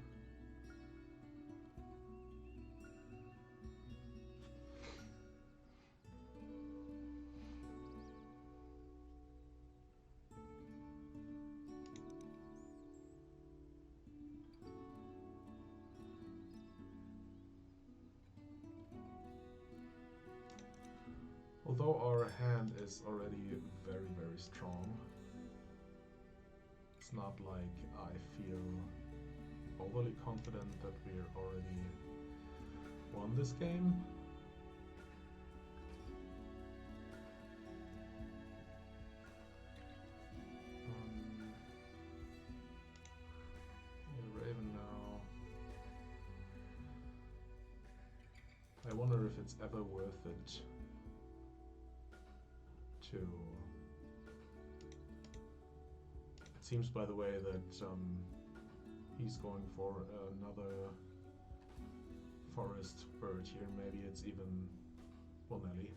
Speaker 1: Although our hand is already very, very strong, it's not like I feel overly confident that we're already won this game. Raven now. I wonder if it's ever worth it to... It seems, by the way, that he's going for another forest bird here. Maybe it's even Bonelli.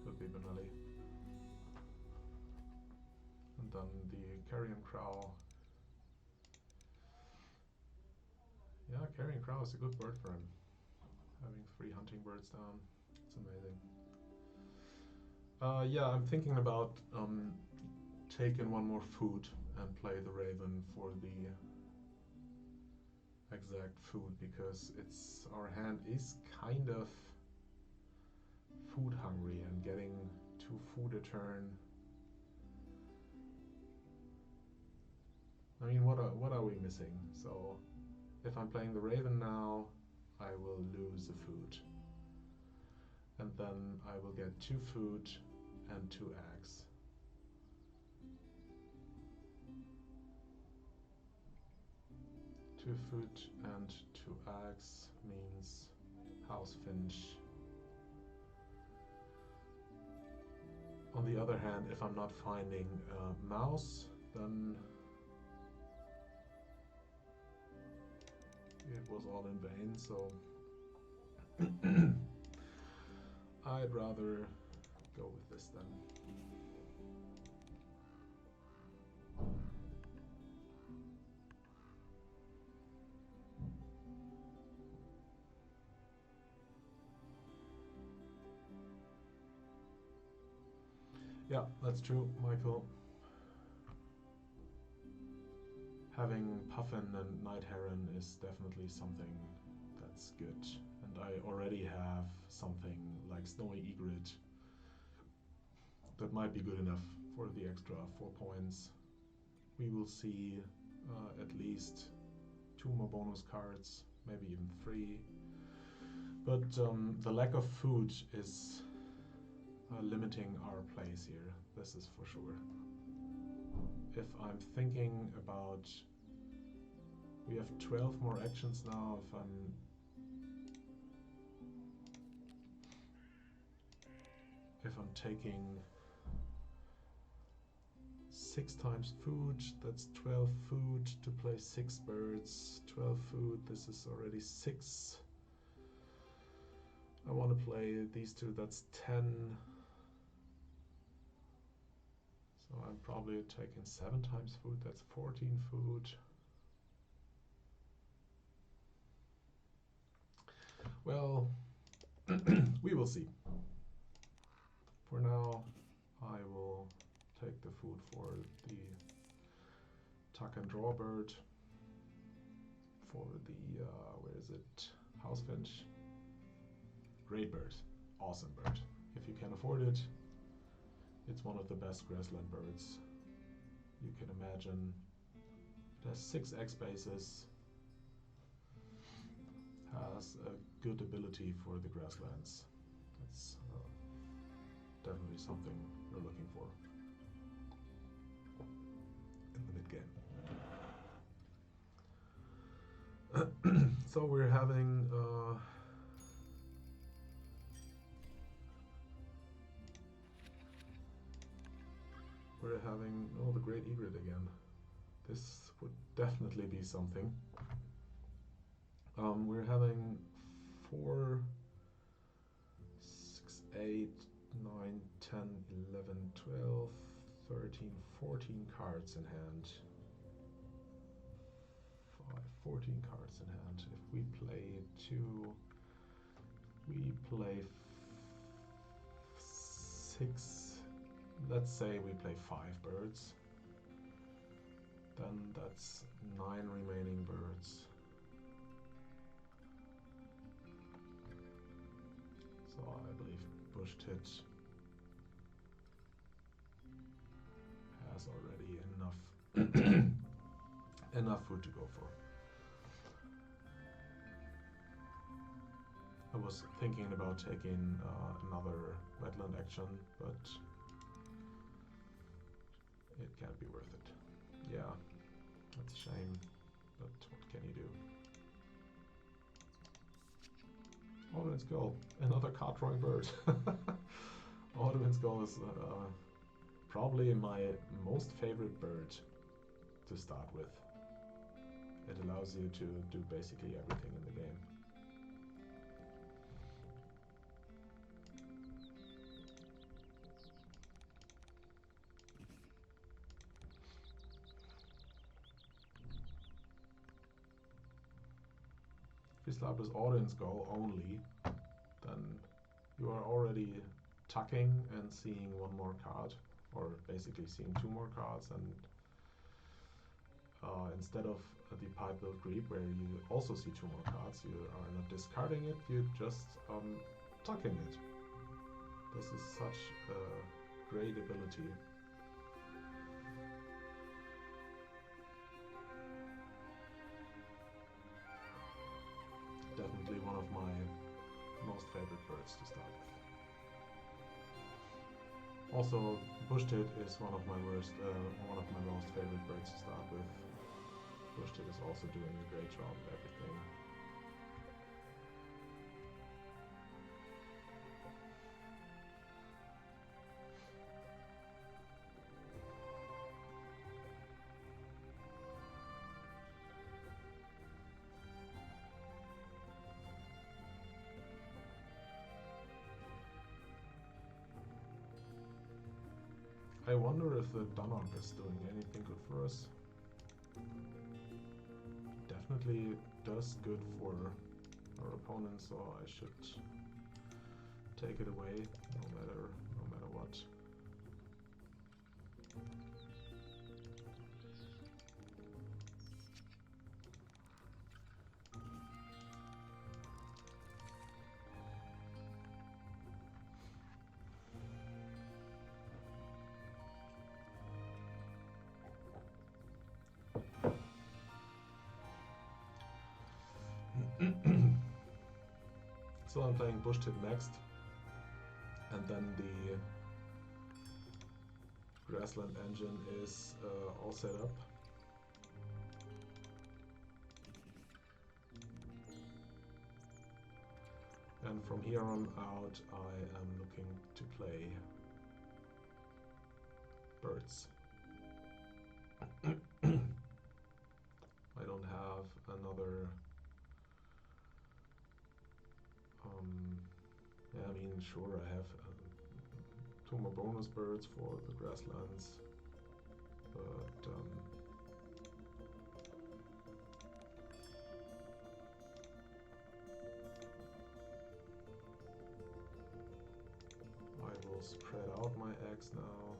Speaker 1: Could be Bonelli. And then the carrion crow. Yeah, carrion crow is a good bird for him. Having 3 hunting birds down, it's amazing. Yeah, I'm thinking about taking one more food and play the Raven for the exact food, because it's our hand is kind of food hungry, and getting 2 food a turn. I mean, what are we missing? So if I'm playing the Raven now, I will lose a food, and then I will get 2 food and 2 eggs. Two food and 2 eggs means house finch. On the other hand, if I'm not finding a mouse, then it was all in vain, so I'd rather go with this then. Yeah, that's true, Michael. Having Puffin and Night Heron is definitely something that's good. And I already have something like Snowy Egret that might be good enough for the extra 4 points. We will see at least 2 more bonus cards, maybe even 3. But the lack of food is limiting our plays here, this is for sure. If I'm thinking about, we have 12 more actions now. If I'm taking 6 times food, that's 12 food to play 6 birds. 12 food, this is already 6. I want to play these 2, that's 10. So I'm probably taking 7 times food, that's 14 food. Well, we will see. For now, I will take the food for the tuck and draw bird, for the, where is it, house finch. Great bird, awesome bird. If you can afford it, it's one of the best grassland birds you can imagine. It has 6 egg spaces, has a good ability for the grasslands. That's definitely something you're looking for in the mid game. So we're having oh, the Great Egret again. This would definitely be something. We're having 4, 6, 8, 9, 10, 11, 12, 13, 14 cards in hand. 14 cards in hand. If we play 2, we play 6. Let's say we play 5 birds. Then that's 9 remaining birds. So I believe Bush Tit has already enough food to go for. I was thinking about taking another wetland action, but it can't be worth it. Yeah, that's a shame, but what can you do? Alderman's Gull, another card drawing bird. Alderman's Gull is probably my most favorite bird to start with. It allows you to do basically everything in the game. If you start with Audience Goal only, then you are already tucking and seeing one more card, or basically seeing 2 more cards, and instead of the Pipe Build Creep, where you also see 2 more cards, you are not discarding it, you're just tucking it. This is such a great ability. Definitely one of my most favorite birds to start with. Also, Bush Tit is one of my most favorite birds to start with. Bush Tit is also doing a great job of everything. I wonder if the Dunnock is doing anything good for us. Definitely does good for our opponent, so I should take it away no matter what. So I'm playing Bush Tit next, and then the Grassland engine is all set up. And from here on out, I am looking to play birds. I don't have another. Yeah, I mean, sure, I have 2 more bonus birds for the grasslands, but I will spread out my eggs now.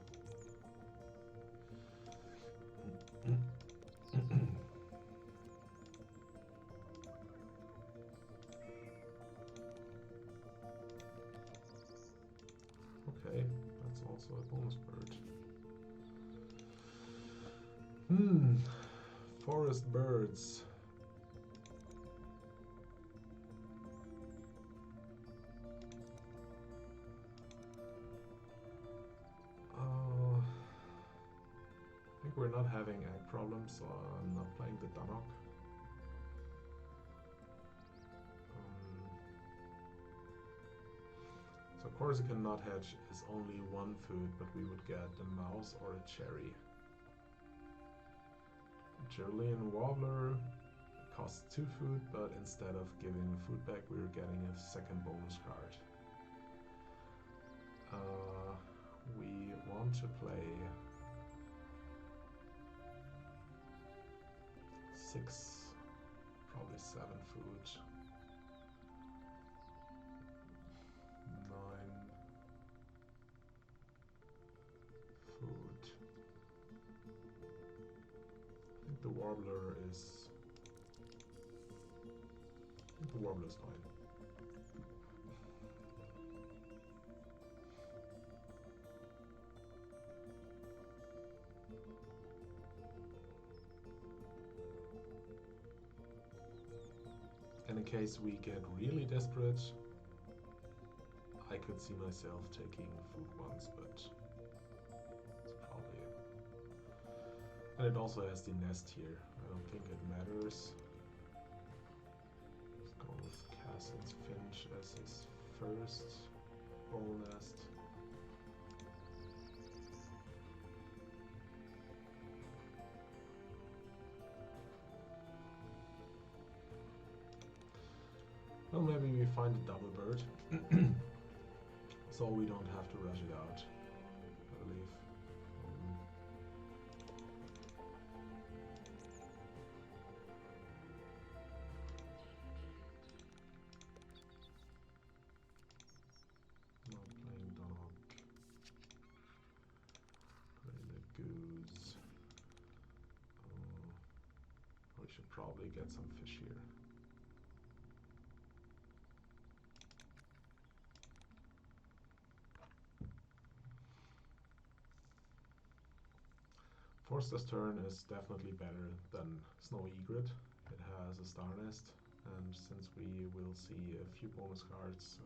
Speaker 1: Okay, that's also a bonus bird. Forest birds. I think we're not having egg problems, so I'm not playing the Dunnock. So Corsican Nuthatch is only 1 food, but we would get a mouse or a cherry. Cerulean Warbler costs 2 food, but instead of giving a food back, we're getting a second bonus card. We want to play 6 Warbler is... I think the Warbler is fine. And in case we get really desperate, I could see myself taking food once, but it's probably... And it also has the nest here. I don't think it matters. Let's go with Cassin's Finch as his first bowl nest. Well, maybe we find a double bird, so we don't have to rush it out, I believe. Not playing dog. Playing the goose. We should probably get some fish here. Forster's Turn is definitely better than Snowy Egret. It has a star nest, and since we will see a few bonus cards,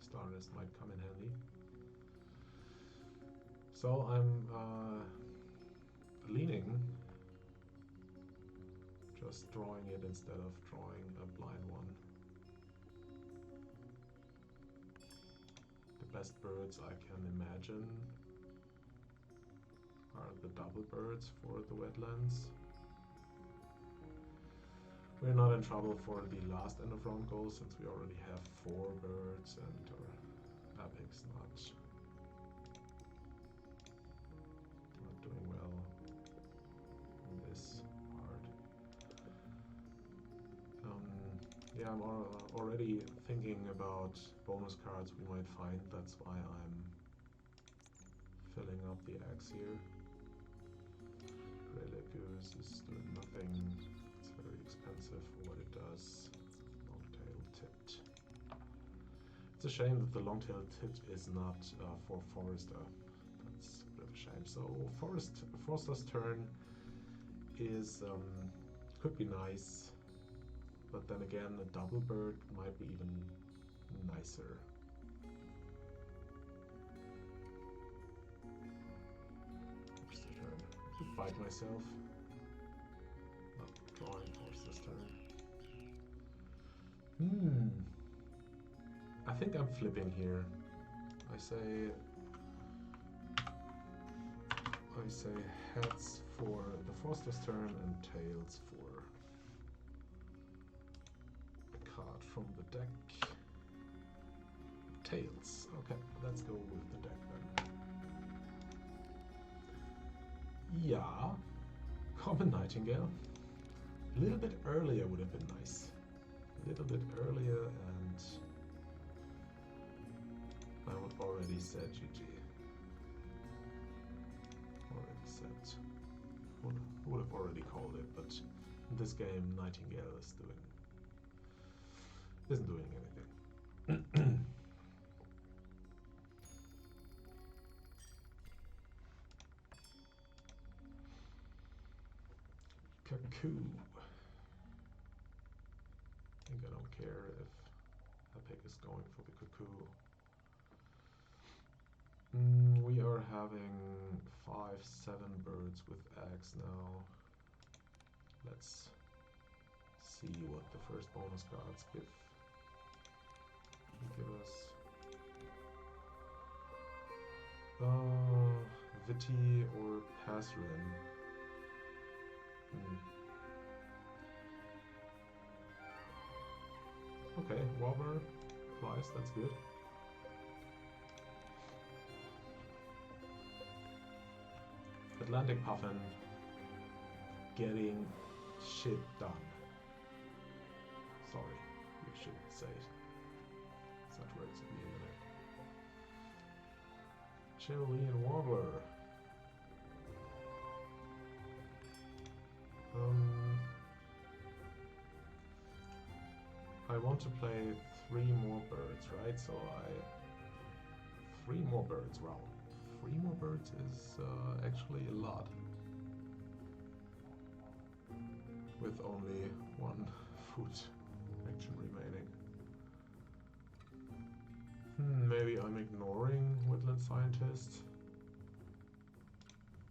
Speaker 1: star nest might come in handy. So I'm leaning just drawing it instead of drawing a blind one. The best birds I can imagine are the double birds for the wetlands. We're not in trouble for the last end of round goal since we already have 4 birds and our Epic's not doing well in this part. Yeah, I'm already thinking about bonus cards we might find. That's why I'm filling up the eggs here. Grey Goose is doing nothing. It's very expensive for what it does. Long-tail tipped. It's a shame that the long-tail tipped is not for Forester. That's a bit of a shame. So Forster's Turn is could be nice, but then again a double bird might be even nicer. Bite myself. Not drawing Forster's Turn. I think I'm flipping here. I say heads for the Forster's Turn and tails for a card from the deck. Tails. Okay, let's go with the deck then. Yeah, Common Nightingale. A little bit earlier would have been nice. A little bit earlier and I would already said GG. Already said. Would have already called it, but in this game Nightingale isn't doing anything. Cuckoo. I think I don't care if Epic is going for the cuckoo. We are having 5-7 birds with eggs now. Let's see what the first bonus cards give us. Viti or Pasrin. Okay, Warbler flies, that's good. Atlantic Puffin getting shit done. Sorry, you shouldn't say such words in the internet. Chilean Warbler. want to play 3 more birds, right? So 3 more birds, wow. 3 more birds is actually a lot. With only 1 food action remaining. Maybe I'm ignoring Wetland Scientist.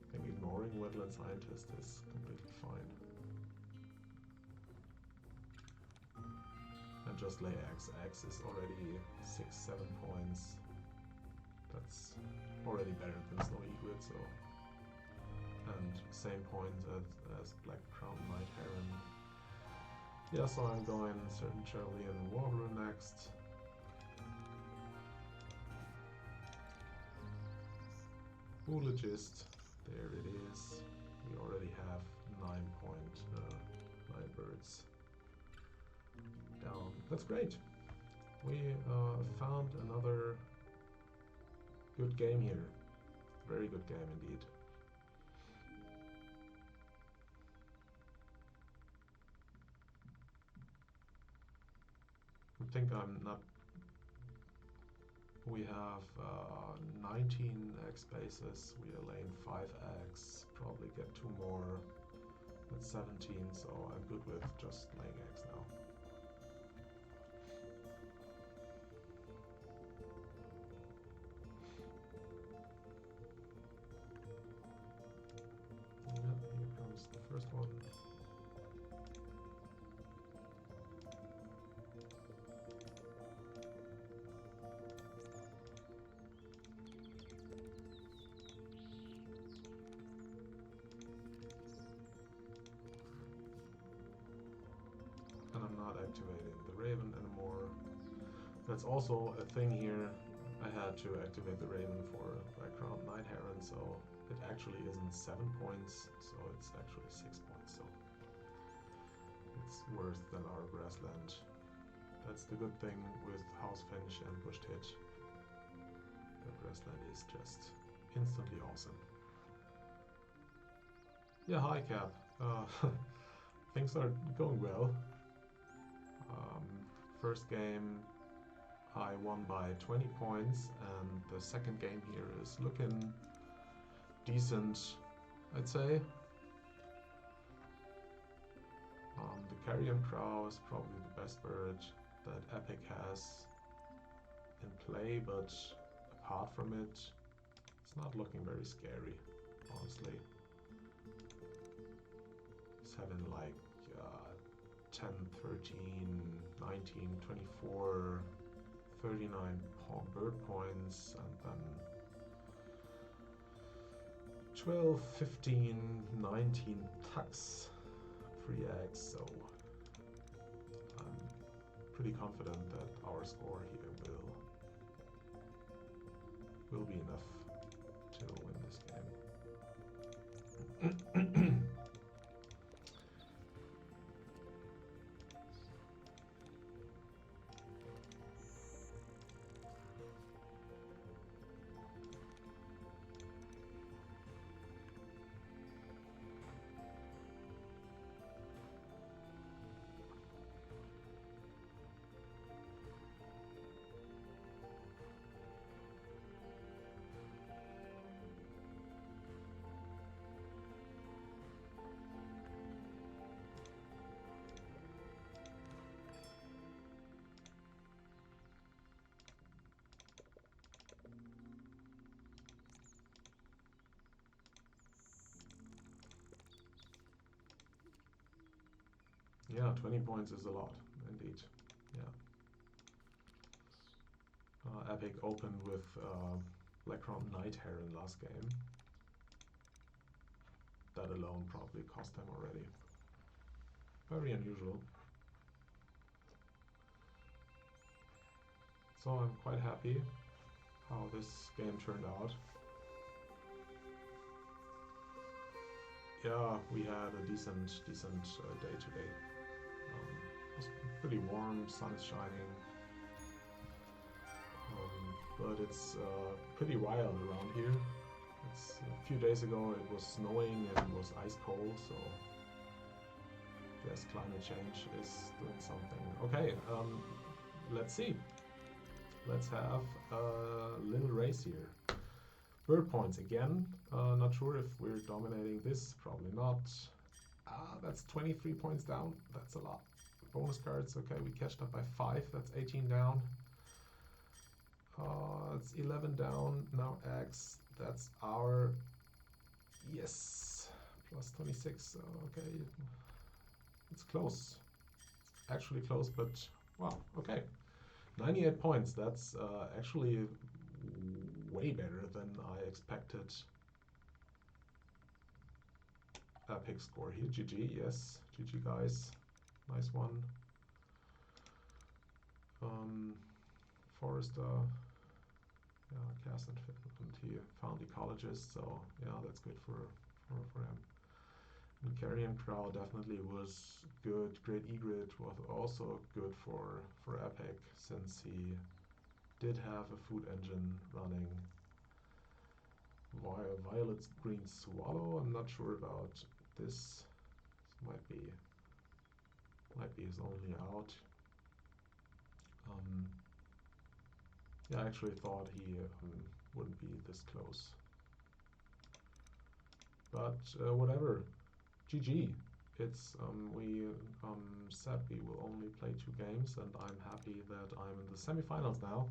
Speaker 1: I think ignoring Wetland Scientist is completely fine. And just lay eggs. Eggs is already 6-7 points. That's already better than Snow Egret, so. And same point as Black Crown Night Heron. Yeah, so I'm going Certain Cerulean Warbler next. Boologist, there it is. We already have 9 birds down. That's great. We found another good game here. Very good game indeed. I think I'm not. We have 19 egg spaces. We are laying 5 eggs. Probably get 2 more. That's 17. So I'm good with just laying eggs now. Yeah, here comes the first one. And I'm not activating the Raven anymore. That's also a thing here. I had to activate the Raven for Black Crown Night Heron, so it actually isn't 7 points, so it's actually 6 points, so it's worse than our grassland. That's the good thing with House Finch and Bush Tit. The grassland is just instantly awesome. Yeah, hi Cap. Things are going well. First game I won by 20 points, and the second game here is looking decent, I'd say. The Carrion Crow is probably the best bird that Epic has in play, but apart from it, it's not looking very scary, honestly. It's having like 10, 13, 19, 24, 39 bird points, and then 12, 15, 19 tucks, 3 eggs, so I'm pretty confident that our score here will be enough to win this game. Yeah, 20 points is a lot, indeed. Yeah. Epic opened with Black Crown Night Heron last game. That alone probably cost them already. Very unusual. So I'm quite happy how this game turned out. Yeah, we had a decent day today. It was pretty warm, sun is shining. But it's pretty wild around here. A few days ago it was snowing and was ice cold, so guess climate change is doing something. Okay, let's see. Let's have a little race here. Bird points again. Not sure if we're dominating this. Probably not. That's 23 points down. That's a lot. Bonus cards. Okay, we catched up by 5. That's 18 down. It's 11 down. Now X. That's our... Yes. Plus 26. Okay. It's close. It's actually close, but... Wow. Okay. 98 points. That's actually way better than I expected. Epic score here. GG. Yes. GG, guys. Nice one. Forrester, yeah, Cass and he found ecologist, so yeah, that's good for him. And Carrion Crow definitely was good. Great Egret was also good for Epic, since he did have a food engine running. Violet Green Swallow, I'm not sure about this. This might be his only out. Yeah, I actually thought he wouldn't be this close. But whatever. GG. It's we said we will only play 2 games, and I'm happy that I'm in the semifinals now.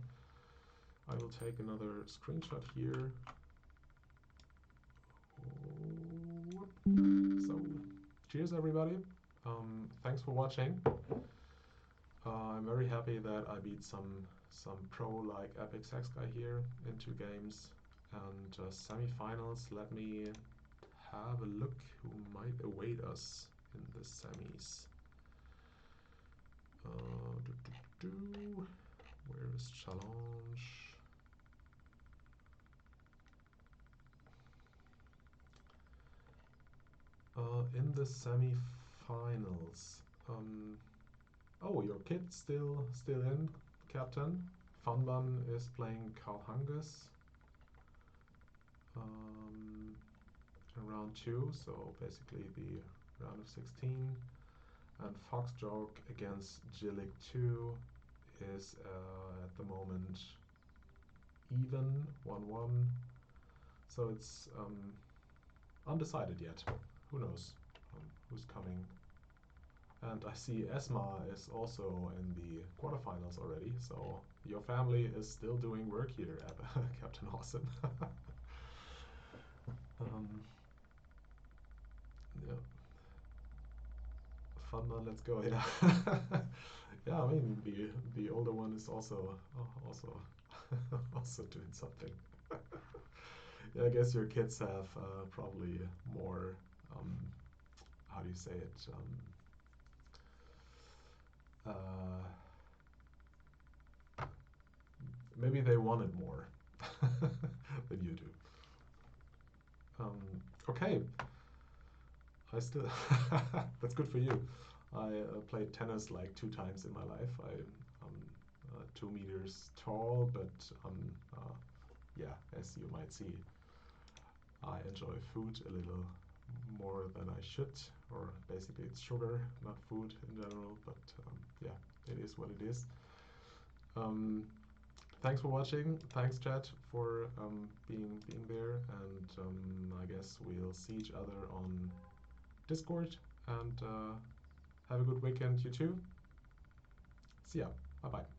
Speaker 1: I will take another screenshot here. So, cheers everybody. Thanks for watching. I'm very happy that I beat some pro like EpicSaxGuy here in 2 games. And semifinals, let me have a look who might await us in the semis. Where is challenge? In the semi-finals. Oh, your kid's still in, Captain. Funban is playing Karl Hungus. In round 2, so basically the round of 16. And Fox Joke against Jillik 2 is at the moment even 1-1. So it's undecided yet. Who knows who's coming. And I see Esma is also in the quarterfinals already, so your family is still doing work here at Captain Awesome. Yeah. Fun one, let's go, yeah. Yeah, I mean, the older one is also also doing something. Yeah, I guess your kids have probably more, how do you say it, maybe they want it more than you do. Okay, I still that's good for you. I played tennis like 2 times in my life. I'm 2 meters tall, but yeah, as you might see, I enjoy food a little more than I should, or basically it's sugar, not food in general, but yeah, it is what it is. Thanks for watching. Thanks, chat, for being there, and I guess we'll see each other on Discord, and have a good weekend, you too. See ya. Bye bye.